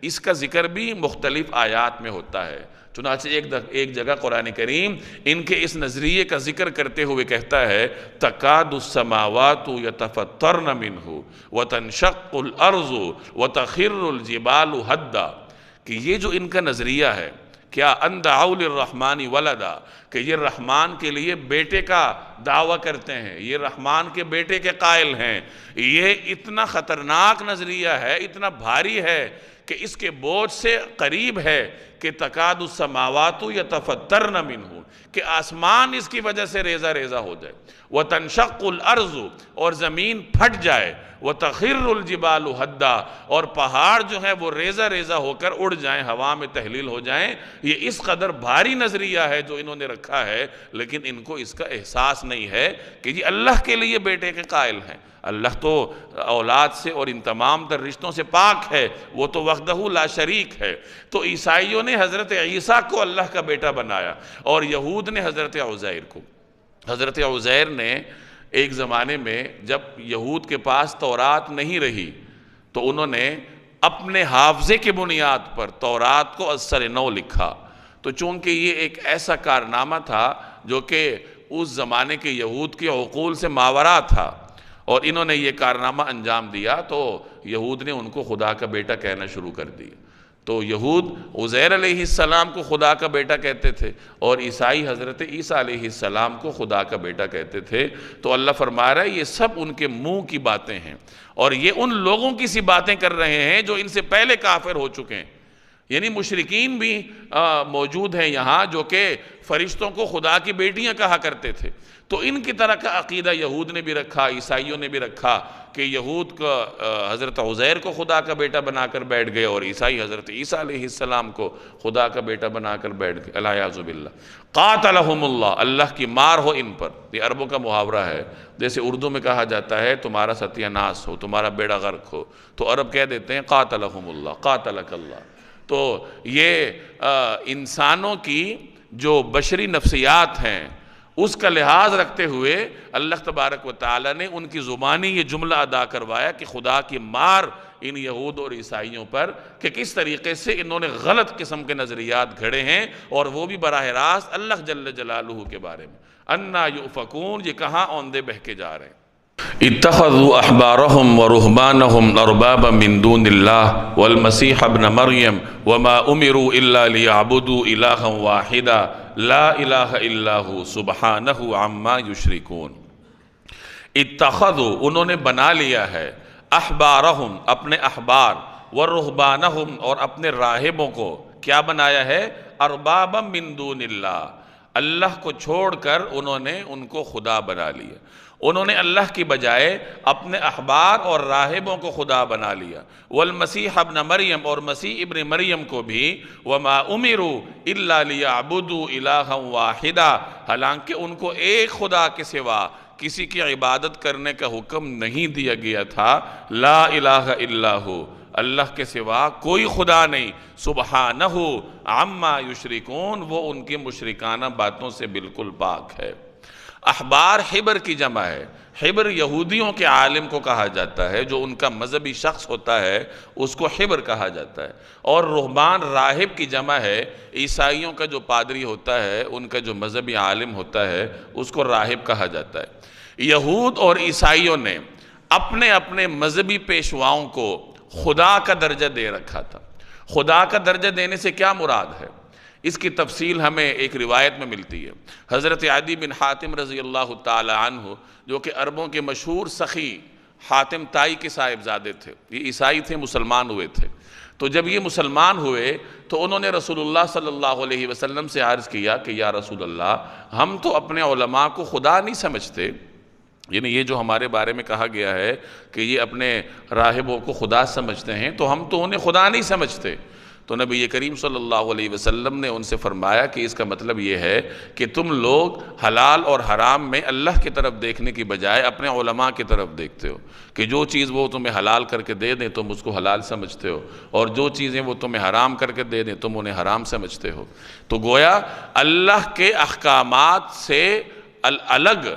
Speaker 1: اس کا ذکر بھی مختلف آیات میں ہوتا ہے۔ چنانچہ ایک جگہ قرآن کریم ان کے اس نظریے کا ذکر کرتے ہوئے کہتا ہے تَكَادُ السَّمَاوَاتُ يَتَفَطَّرْنَ مِنْهُ وَتَنشَقُّ الْأَرْضُ وَتَخِرُّ الْجِبَالُ هَدًّا، کہ یہ جو ان کا نظریہ ہے کیا ان دعوا للرحمن ولدا، کہ یہ رحمان کے لیے بیٹے کا دعویٰ کرتے ہیں، یہ رحمان کے بیٹے کے قائل ہیں، یہ اتنا خطرناک نظریہ ہے، اتنا بھاری ہے کہ اس کے بوجھ سے قریب ہے کہ تکاد السماوات یتفطرن منہ، کہ آسمان اس کی وجہ سے ریزہ ریزہ ہو جائے، وتنشق الارض، اور زمین پھٹ جائے، وتخر الجبال ہدا، اور پہاڑ جو ہیں وہ ریزہ ریزہ ہو کر اڑ جائیں، ہوا میں تحلیل ہو جائیں۔ یہ اس قدر بھاری نظریہ ہے جو انہوں نے رکھا ہے، لیکن ان کو اس کا احساس نہیں ہے کہ یہ اللہ کے لیے بیٹے کے قائل ہیں۔ اللہ تو اولاد سے اور ان تمام تر رشتوں سے پاک ہے، وہ تو وحدہ لا شریک ہے۔ تو عیسائیوں نے حضرت عیسیٰ کو اللہ کا بیٹا بنایا، اور یہود نے حضرت عزیر کو۔ حضرت عزیر نے ایک زمانے میں جب یہود کے پاس تورات نہیں رہی تو انہوں نے اپنے حافظے کی بنیاد پر تورات کو از سر نو لکھا۔ تو چونکہ یہ ایک ایسا کارنامہ تھا جو کہ اس زمانے کے یہود کے عقول سے ماورا تھا، اور انہوں نے یہ کارنامہ انجام دیا تو یہود نے ان کو خدا کا بیٹا کہنا شروع کر دیا۔ تو یہود عزیر علیہ السلام کو خدا کا بیٹا کہتے تھے، اور عیسائی حضرت عیسیٰ علیہ السلام کو خدا کا بیٹا کہتے تھے۔ تو اللہ فرما رہا ہے یہ سب ان کے منہ کی باتیں ہیں، اور یہ ان لوگوں کی سی باتیں کر رہے ہیں جو ان سے پہلے کافر ہو چکے ہیں۔ یعنی مشرکین بھی موجود ہیں یہاں جو کہ فرشتوں کو خدا کی بیٹیاں کہا کرتے تھے۔ تو ان کی طرح کا عقیدہ یہود نے بھی رکھا، عیسائیوں نے بھی رکھا، کہ یہود کا حضرت عزیر کو خدا کا بیٹا بنا کر بیٹھ گئے، اور عیسائی حضرت عیسیٰ علیہ السلام کو خدا کا بیٹا بنا کر بیٹھ گئے۔ العیاذ باللہ، قاتلہم اللہ، اللہ کی مار ہو ان پر۔ یہ عربوں کا محاورہ ہے، جیسے اردو میں کہا جاتا ہے تمہارا ستیہ ناس ہو، تمہارا بیڑا غرق ہو، تو عرب کہہ دیتے ہیں قاتلہم اللہ، قاتلک اللہ۔ تو یہ انسانوں کی جو بشری نفسیات ہیں اس کا لحاظ رکھتے ہوئے اللہ تبارک و تعالی نے ان کی زبانی یہ جملہ ادا کروایا کہ خدا کی مار ان یہود اور عیسائیوں پر، کہ کس طریقے سے انہوں نے غلط قسم کے نظریات گھڑے ہیں، اور وہ بھی براہ راست اللہ جل جلالہ کے بارے میں۔ انا یؤفکون، یہ کہاں اوندے بہ کے جا رہے ہیں۔ اتخذوا احبارهم ورهبانهم اربابا من دون الله والمسيح ابن مريم وما امروا الا ليعبدوا الها واحدا لا الہ الا هو سبحانہ عما یشرکون۔ اتخذوا، انہوں نے بنا لیا ہے، احبارہم، اپنے احبار، ورہبانہم، اور اپنے راہبوں کو کیا بنایا ہے؟ اربابا من دون اللہ، اللہ کو چھوڑ کر انہوں نے ان کو خدا بنا لیا۔ انہوں نے اللہ کی بجائے اپنے احبار اور راہبوں کو خدا بنا لیا۔ والمسیح ابن مریم، اور مسیح ابن مریم کو بھی، وما امروا الا لیعبدوا الہا واحدا، حالانکہ ان کو ایک خدا کے سوا کسی کی عبادت کرنے کا حکم نہیں دیا گیا تھا۔ لا الہ الا ہو، اللہ کے سوا کوئی خدا نہیں، سبحانہ عما یشرکون، وہ ان کی مشرکانہ باتوں سے بالکل پاک ہے۔ احبار حبر کی جمع ہے۔ حبر یہودیوں کے عالم کو کہا جاتا ہے، جو ان کا مذہبی شخص ہوتا ہے اس کو حبر کہا جاتا ہے، اور رہبان راہب کی جمع ہے۔ عیسائیوں کا جو پادری ہوتا ہے، ان کا جو مذہبی عالم ہوتا ہے اس کو راہب کہا جاتا ہے۔ یہود اور عیسائیوں نے اپنے اپنے مذہبی پیشواؤں کو خدا کا درجہ دے رکھا تھا۔ خدا کا درجہ دینے سے کیا مراد ہے؟ اس کی تفصیل ہمیں ایک روایت میں ملتی ہے۔ حضرت عدی بن حاتم رضی اللہ تعالی عنہ، جو کہ عربوں کے مشہور سخی حاتم طائی کے صاحبزادے تھے، یہ عیسائی تھے، مسلمان ہوئے تھے۔ تو جب یہ مسلمان ہوئے تو انہوں نے رسول اللہ صلی اللہ علیہ وسلم سے عرض کیا کہ یا رسول اللہ، ہم تو اپنے علماء کو خدا نہیں سمجھتے، یعنی یہ جو ہمارے بارے میں کہا گیا ہے کہ یہ اپنے راہبوں کو خدا سمجھتے ہیں، تو ہم تو انہیں خدا نہیں سمجھتے۔ تو نبی کریم صلی اللہ علیہ وسلم نے ان سے فرمایا کہ اس کا مطلب یہ ہے کہ تم لوگ حلال اور حرام میں اللہ کی طرف دیکھنے کی بجائے اپنے علماء کی طرف دیکھتے ہو، کہ جو چیز وہ تمہیں حلال کر کے دے دیں تم اس کو حلال سمجھتے ہو، اور جو چیزیں وہ تمہیں حرام کر کے دے دیں تم انہیں حرام سمجھتے ہو۔ تو گویا اللہ کے احکامات سے الگ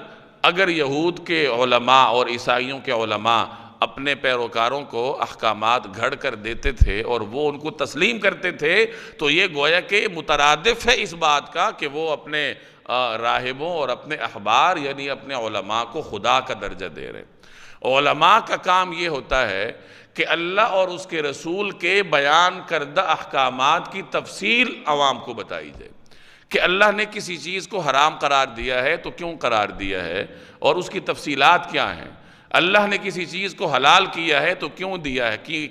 Speaker 1: اگر یہود کے علماء اور عیسائیوں کے علماء اپنے پیروکاروں کو احکامات گھڑ کر دیتے تھے اور وہ ان کو تسلیم کرتے تھے، تو یہ گویا کہ مترادف ہے اس بات کا کہ وہ اپنے راہبوں اور اپنے احبار یعنی اپنے علماء کو خدا کا درجہ دے رہے ہیں۔ علماء کا کام یہ ہوتا ہے کہ اللہ اور اس کے رسول کے بیان کردہ احکامات کی تفصیل عوام کو بتائی جائے کہ اللہ نے کسی چیز کو حرام قرار دیا ہے تو کیوں قرار دیا ہے اور اس کی تفصیلات کیا ہیں، اللہ نے کسی چیز کو حلال کیا ہے تو کیوں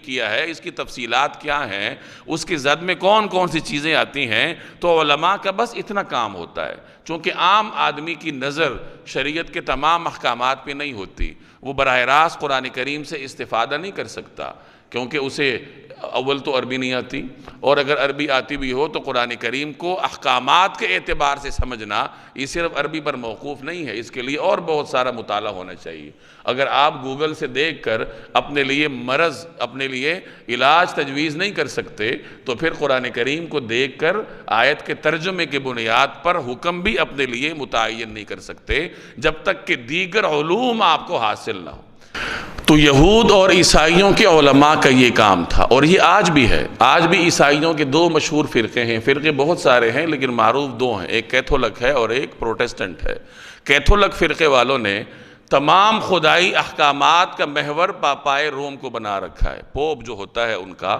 Speaker 1: کیا ہے، اس کی تفصیلات کیا ہیں، اس کی زد میں کون کون سی چیزیں آتی ہیں۔ تو علماء کا بس اتنا کام ہوتا ہے، چونکہ عام آدمی کی نظر شریعت کے تمام احکامات پہ نہیں ہوتی، وہ براہ راست قرآن کریم سے استفادہ نہیں کر سکتا، کیونکہ اسے اول تو عربی نہیں آتی، اور اگر عربی آتی بھی ہو تو قرآن کریم کو احکامات کے اعتبار سے سمجھنا یہ صرف عربی پر موقوف نہیں ہے، اس کے لیے اور بہت سارا مطالعہ ہونا چاہیے۔ اگر آپ گوگل سے دیکھ کر اپنے لیے مرض، اپنے لیے علاج تجویز نہیں کر سکتے تو پھر قرآن کریم کو دیکھ کر آیت کے ترجمے کے بنیاد پر حکم بھی اپنے لیے متعین نہیں کر سکتے جب تک کہ دیگر علوم آپ کو حاصل نہ ہو۔ تو یہود اور عیسائیوں کے علماء کا یہ کام تھا، اور یہ آج بھی ہے۔ آج بھی عیسائیوں کے دو مشہور فرقے ہیں، فرقے بہت سارے ہیں لیکن معروف دو ہیں، ایک کیتھولک ہے اور ایک پروٹسٹنٹ ہے۔ کیتھولک فرقے والوں نے تمام خدائی احکامات کا محور پاپائے روم کو بنا رکھا ہے، پوپ جو ہوتا ہے ان کا،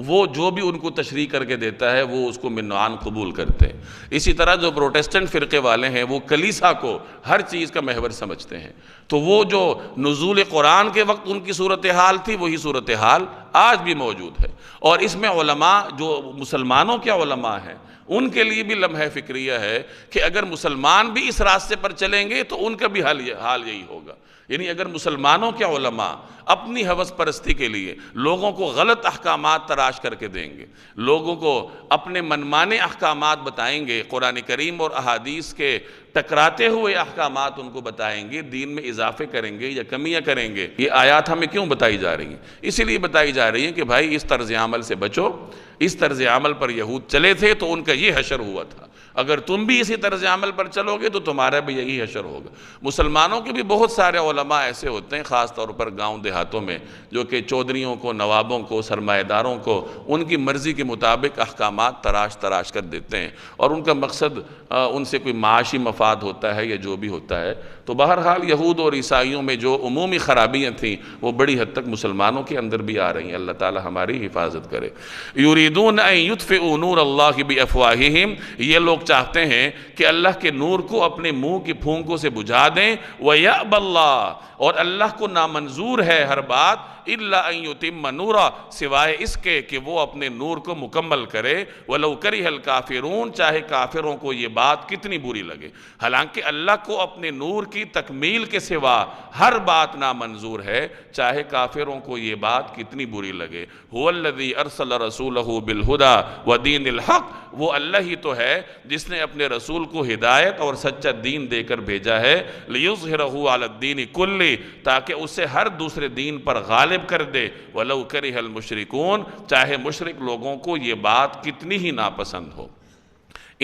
Speaker 1: وہ جو بھی ان کو تشریح کر کے دیتا ہے وہ اس کو منوعاً قبول کرتے ہیں۔ اسی طرح جو پروٹسٹنٹ فرقے والے ہیں وہ کلیسا کو ہر چیز کا محور سمجھتے ہیں، تو وہ جو نزول قرآن کے وقت ان کی صورتحال تھی وہی صورتحال آج بھی موجود ہے۔ اور اس میں علماء جو مسلمانوں کے علماء ہیں ان کے لیے بھی لمحہ فکریہ ہے کہ اگر مسلمان بھی اس راستے پر چلیں گے تو ان کا بھی حال یہی ہوگا، یعنی اگر مسلمانوں کے علماء اپنی ہوس پرستی کے لیے لوگوں کو غلط احکامات تراش کر کے دیں گے، لوگوں کو اپنے منمانے احکامات بتائیں گے، قرآن کریم اور احادیث کے ٹکراتے ہوئے احکامات ان کو بتائیں گے، دین میں اضافے کریں گے یا کمیاں کریں گے۔ یہ آیات ہمیں کیوں بتائی جا رہی ہیں؟ اسی لیے بتائی جا رہی ہیں کہ بھائی اس طرز عمل سے بچو۔ اس طرز عمل پر یہود چلے تھے تو ان کا یہ حشر ہوا تھا، اگر تم بھی اسی طرز عمل پر چلو گے تو تمہارا بھی یہی حشر ہوگا۔ مسلمانوں کے بھی بہت سارے علماء ایسے ہوتے ہیں، خاص طور پر گاؤں دیہاتوں میں، جو کہ چودھریوں کو، نوابوں کو، سرمایہ داروں کو ان کی مرضی کے مطابق احکامات تراش کر دیتے ہیں، اور ان کا مقصد ان سے کوئی معاشی مفاد ہوتا ہے یا جو بھی ہوتا ہے۔ تو بہرحال یہود اور عیسائیوں میں جو عمومی خرابیاں تھیں وہ بڑی حد تک مسلمانوں کے اندر بھی آ رہی ہیں، اللہ تعالی ہماری حفاظت کرے۔ یریدون ان یطفئوا نور اللہ بافواہہم، یہ لوگ چاہتے ہیں کہ اللہ کے نور کو اپنے منہ کی پھونکوں سے بجھا دیں، وَيَأْبَ اللَّهُ، اور اللہ کو نامنظور ہے ہر بات، إِلَّا أَن يُتِمَّ نُورًا، سوائے اس کے کہ وہ اپنے نور کو مکمل کرے، وَلَوْ كَرِهَ الْكَافِرُونَ، چاہے کافروں کو یہ بات کتنی بری لگے۔ حالانکہ اللہ کو اپنے نور کی تکمیل کے سوا ہر بات نامنظور ہے، چاہے کافروں کو یہ بات کتنی بری لگے۔ هُوَ الَّذِي أَرْسَلَ رَسُولَهُ بِالْهُدَى وَدِينِ الْحَقِّ، وہ اللہ ہی تو ہے جس نے اپنے رسول کو ہدایت اور سچا دین دے کر بھیجا ہے، لِيُظْهِرَهُ عَلَى الدِّينِ كُلِّهِ، تاکہ اسے ہر دوسرے دین پر غالب کر دے، وَلَوْ كَرِهَ الْمُشْرِكُونَ، چاہے مشرک لوگوں کو یہ بات کتنی ہی ناپسند ہو۔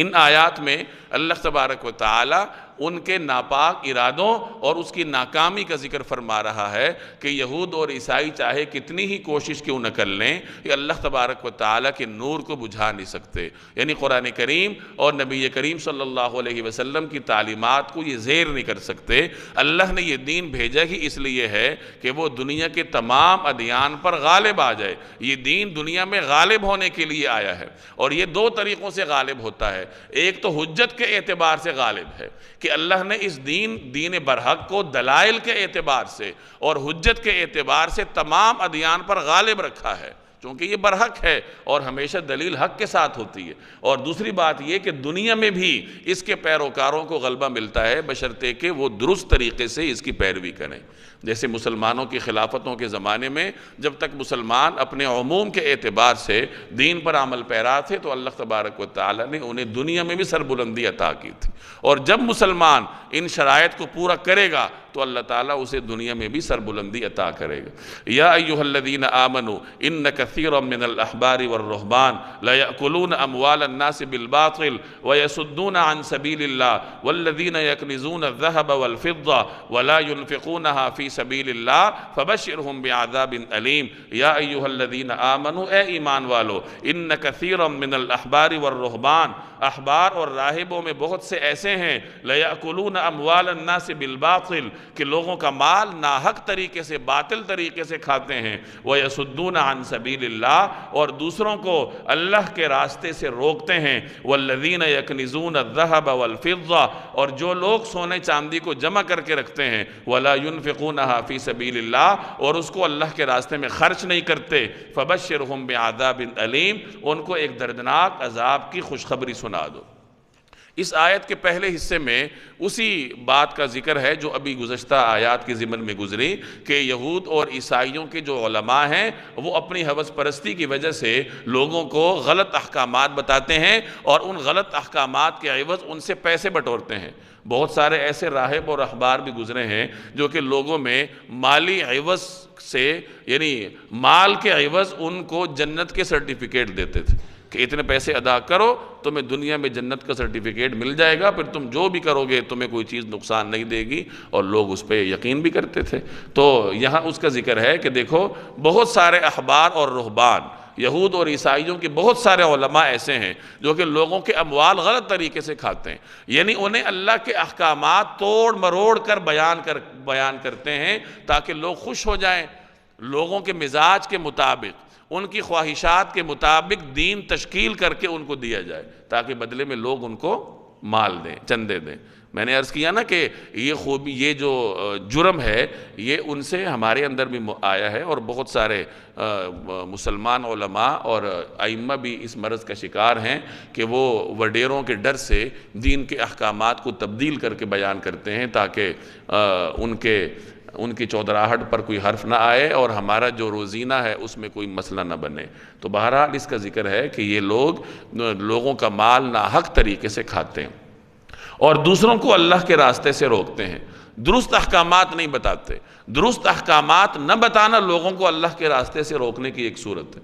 Speaker 1: ان آیات میں اللہ تبارک و تعالی ان کے ناپاک ارادوں اور اس کی ناکامی کا ذکر فرما رہا ہے کہ یہود اور عیسائی چاہے کتنی ہی کوشش کیوں نہ کر لیں، یہ اللہ تبارک و تعالیٰ کے نور کو بجھا نہیں سکتے، یعنی قرآن کریم اور نبی کریم صلی اللہ علیہ وسلم کی تعلیمات کو یہ زیر نہیں کر سکتے۔ اللہ نے یہ دین بھیجا ہی اس لیے ہے کہ وہ دنیا کے تمام ادیان پر غالب آ جائے۔ یہ دین دنیا میں غالب ہونے کے لیے آیا ہے، اور یہ دو طریقوں سے غالب ہوتا ہے۔ ایک تو حجت کے اعتبار سے غالب ہے کہ اللہ نے اس دین برحق کو دلائل کے اعتبار سے اور حجت کے اعتبار سے تمام ادیان پر غالب رکھا ہے، چونکہ یہ برحق ہے اور ہمیشہ دلیل حق کے ساتھ ہوتی ہے۔ اور دوسری بات یہ کہ دنیا میں بھی اس کے پیروکاروں کو غلبہ ملتا ہے، بشرطے کہ وہ درست طریقے سے اس کی پیروی کریں۔ جیسے مسلمانوں کی خلافتوں کے زمانے میں جب تک مسلمان اپنے عموم کے اعتبار سے دین پر عمل پیرا تھے تو اللہ تبارک و تعالی نے انہیں دنیا میں بھی سربلندی عطا کی تھی، اور جب مسلمان ان شرائط کو پورا کرے گا تو اللہ تعالیٰ اسے دنیا میں بھی سربلندی عطا کرے گا۔ یا ایھا الذین آمنوا ان کثیرا من الاحبار والرہبان لیأکلون اموال الناس بالباطل ویصدون عن سبیل اللہ والذین یکنزون الذہب والفضة ولا ينفقونها فی سبیل اللہ فبشرہم بعذاب علیم یا ایہا الذین آمنوا، اے ایمان والو، ان کثیرا من الاحبار والرہبان، احبار اور راہبوں میں بہت سے ایسے ہیں لیأکلون اموال الناس بالباطل، کہ لوگوں کا مال ناحق طریقے سے، باطل طریقے سے کھاتے ہیں، ویصدون عن سبیل اللہ، اور دوسروں کو اللہ کے راستے سے روکتے ہیں، والذین یکنزون الذہب والفضہ، اور جو لوگ سونے چاندی کو جمع کر کے رکھتے ہیں، ولا ينفقونها فی سبیل اللہ، اور اس کو اللہ کے راستے میں خرچ نہیں کرتے، فبشرہم بعذاب علیم، ان کو ایک دردناک عذاب کی خوشخبری سنا دو۔ اس آیت کے پہلے حصے میں اسی بات کا ذکر ہے جو ابھی گزشتہ آیات کے ضمن میں گزری، کہ یہود اور عیسائیوں کے جو علماء ہیں وہ اپنی ہوس پرستی کی وجہ سے لوگوں کو غلط احکامات بتاتے ہیں اور ان غلط احکامات کے عوض ان سے پیسے بٹورتے ہیں۔ بہت سارے ایسے راہب اور احبار بھی گزرے ہیں جو کہ لوگوں میں مالی عوض سے، یعنی مال کے عوض ان کو جنت کے سرٹیفکیٹ دیتے تھے کہ اتنے پیسے ادا کرو تمہیں دنیا میں جنت کا سرٹیفکیٹ مل جائے گا، پھر تم جو بھی کرو گے تمہیں کوئی چیز نقصان نہیں دے گی، اور لوگ اس پہ یقین بھی کرتے تھے۔ تو یہاں اس کا ذکر ہے کہ دیکھو بہت سارے احبار اور رہبان، یہود اور عیسائیوں کے بہت سارے علماء ایسے ہیں جو کہ لوگوں کے اموال غلط طریقے سے کھاتے ہیں، یعنی انہیں اللہ کے احکامات توڑ مروڑ کر بیان کرتے ہیں تاکہ لوگ خوش ہو جائیں، لوگوں کے مزاج کے مطابق، ان کی خواہشات کے مطابق دین تشکیل کر کے ان کو دیا جائے تاکہ بدلے میں لوگ ان کو مال دیں، چندے دیں۔ میں نے عرض کیا نا کہ یہ خوبی، یہ جو جرم ہے یہ ان سے ہمارے اندر بھی آیا ہے، اور بہت سارے مسلمان علماء اور ائمہ بھی اس مرض کا شکار ہیں کہ وہ وڈیروں کے ڈر سے دین کے احکامات کو تبدیل کر کے بیان کرتے ہیں تاکہ ان کی چودراہٹ پر کوئی حرف نہ آئے اور ہمارا جو روزینہ ہے اس میں کوئی مسئلہ نہ بنے۔ تو بہرحال اس کا ذکر ہے کہ یہ لوگوں کا مال ناحق طریقے سے کھاتے ہیں اور دوسروں کو اللہ کے راستے سے روکتے ہیں، درست احکامات نہیں بتاتے۔ درست احکامات نہ بتانا لوگوں کو اللہ کے راستے سے روکنے کی ایک صورت ہے۔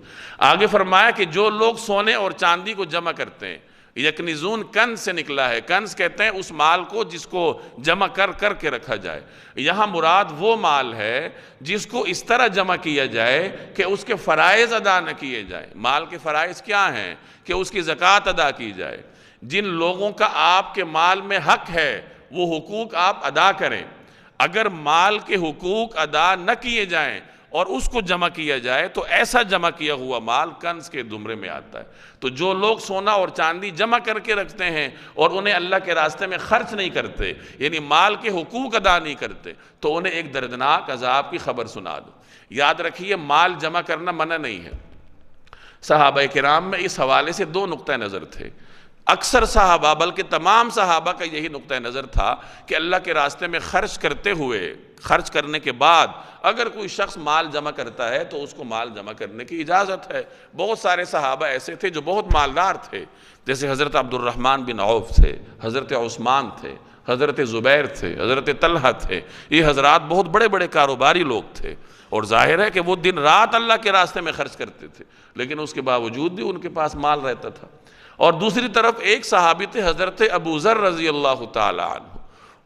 Speaker 1: آگے فرمایا کہ جو لوگ سونے اور چاندی کو جمع کرتے ہیں، یکنزون کنز سے نکلا ہے، کنز کہتے ہیں اس مال کو جس کو جمع کر کے رکھا جائے۔ یہاں مراد وہ مال ہے جس کو اس طرح جمع کیا جائے کہ اس کے فرائض ادا نہ کیے جائیں۔ مال کے فرائض کیا ہیں؟ کہ اس کی زکوٰۃ ادا کی جائے، جن لوگوں کا آپ کے مال میں حق ہے وہ حقوق آپ ادا کریں۔ اگر مال کے حقوق ادا نہ کیے جائیں اور اس کو جمع کیا جائے تو ایسا جمع کیا ہوا مال کنز کے زمرے میں آتا ہے۔ تو جو لوگ سونا اور چاندی جمع کر کے رکھتے ہیں اور انہیں اللہ کے راستے میں خرچ نہیں کرتے، یعنی مال کے حقوق ادا نہیں کرتے، تو انہیں ایک دردناک عذاب کی خبر سنا دو۔ یاد رکھیے مال جمع کرنا منع نہیں ہے۔ صحابہ کرام میں اس حوالے سے دو نقطہ نظر تھے۔ اکثر صحابہ بلکہ تمام صحابہ کا یہی نقطہ نظر تھا کہ اللہ کے راستے میں خرچ کرتے ہوئے، خرچ کرنے کے بعد اگر کوئی شخص مال جمع کرتا ہے تو اس کو مال جمع کرنے کی اجازت ہے۔ بہت سارے صحابہ ایسے تھے جو بہت مالدار تھے، جیسے حضرت عبد الرحمن بن عوف تھے، حضرت عثمان تھے، حضرت زبیر تھے، حضرت طلحہ تھے۔ یہ حضرات بہت بڑے بڑے کاروباری لوگ تھے اور ظاہر ہے کہ وہ دن رات اللہ کے راستے میں خرچ کرتے تھے، لیکن اس کے باوجود بھی ان کے پاس مال رہتا تھا۔ اور دوسری طرف ایک صحابی تھے حضرت ابو ذر رضی اللہ تعالی عنہ،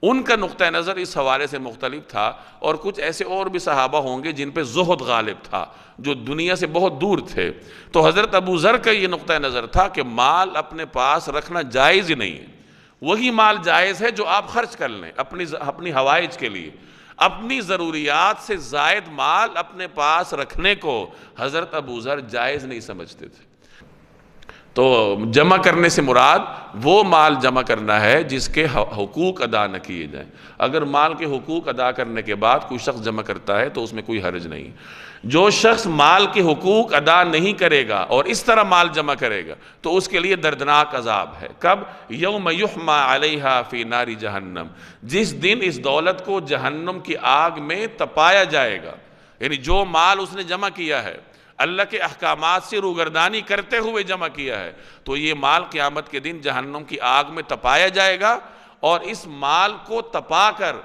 Speaker 1: ان کا نقطہ نظر اس حوالے سے مختلف تھا، اور کچھ ایسے اور بھی صحابہ ہوں گے جن پہ زہد غالب تھا، جو دنیا سے بہت دور تھے۔ تو حضرت ابو ذر کا یہ نقطہ نظر تھا کہ مال اپنے پاس رکھنا جائز ہی نہیں ہے، وہی مال جائز ہے جو آپ خرچ کر لیں اپنی حوائج کے لیے۔ اپنی ضروریات سے زائد مال اپنے پاس رکھنے کو حضرت ابو ذر جائز نہیں سمجھتے تھے۔ تو جمع کرنے سے مراد وہ مال جمع کرنا ہے جس کے حقوق ادا نہ کیے جائیں۔ اگر مال کے حقوق ادا کرنے کے بعد کوئی شخص جمع کرتا ہے تو اس میں کوئی حرج نہیں۔ جو شخص مال کے حقوق ادا نہیں کرے گا اور اس طرح مال جمع کرے گا تو اس کے لیے دردناک عذاب ہے۔ کب؟ یوم یحمى علیہا فی نار جہنم، جس دن اس دولت کو جہنم کی آگ میں تپایا جائے گا۔ یعنی جو مال اس نے جمع کیا ہے، اللہ کے احکامات سے روگردانی کرتے ہوئے جمع کیا ہے، تو یہ مال قیامت کے دن جہنم کی آگ میں تپایا جائے گا، اور اس مال کو تپا کر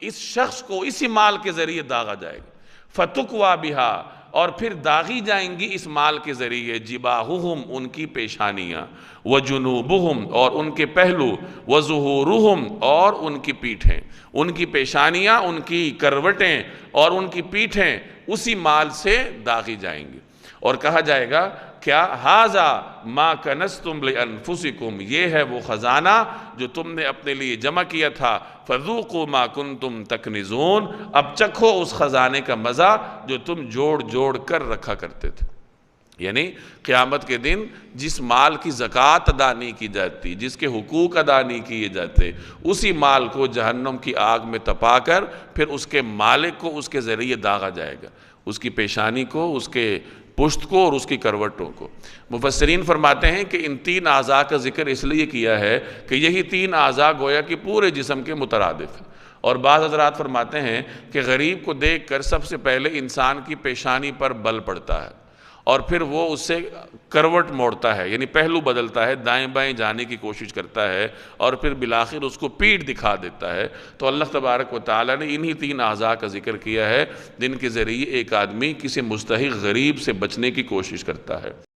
Speaker 1: اس شخص کو اسی مال کے ذریعے داغا جائے گا۔ فَتُقْوَى بِهَا، اور پھر داغی جائیں گی اس مال کے ذریعے، جباہہم ان کی پیشانیاں، وجنوبہم اور ان کے پہلو، وظہورہم اور ان کی پیٹھیں، ان کی پیشانیاں، ان کی کروٹیں اور ان کی پیٹھیں اسی مال سے داغی جائیں گی۔ اور کہا جائے گا کیا ھذا ما کنزتم لانفسکم، یہ ہے وہ خزانہ جو تم نے اپنے لیے جمع کیا تھا، فذوقوا ما کنتم تکنزون، اب چکھو اس خزانے کا مزہ جو تم جوڑ جوڑ کر رکھا کرتے تھے۔ یعنی قیامت کے دن جس مال کی زکوٰۃ ادا نہیں کی جاتی، جس کے حقوق ادا نہیں کیے جاتے، اسی مال کو جہنم کی آگ میں تپا کر پھر اس کے مالک کو اس کے ذریعے داغا جائے گا، اس کی پیشانی کو، اس کے پشت کو اور اس کی کروٹوں کو۔ مفسرین فرماتے ہیں کہ ان تین اعضاء کا ذکر اس لیے کیا ہے کہ یہی تین اعضاء گویا کہ پورے جسم کے مترادف ہیں۔ اور بعض حضرات فرماتے ہیں کہ غریب کو دیکھ کر سب سے پہلے انسان کی پیشانی پر بل پڑتا ہے اور پھر وہ اس سے کروٹ موڑتا ہے، یعنی پہلو بدلتا ہے، دائیں بائیں جانے کی کوشش کرتا ہے اور پھر بالآخر اس کو پیٹھ دکھا دیتا ہے۔ تو اللہ تبارک و تعالیٰ نے انہی تین اعضاء کا ذکر کیا ہے جن کے ذریعے ایک آدمی کسی مستحق غریب سے بچنے کی کوشش کرتا ہے۔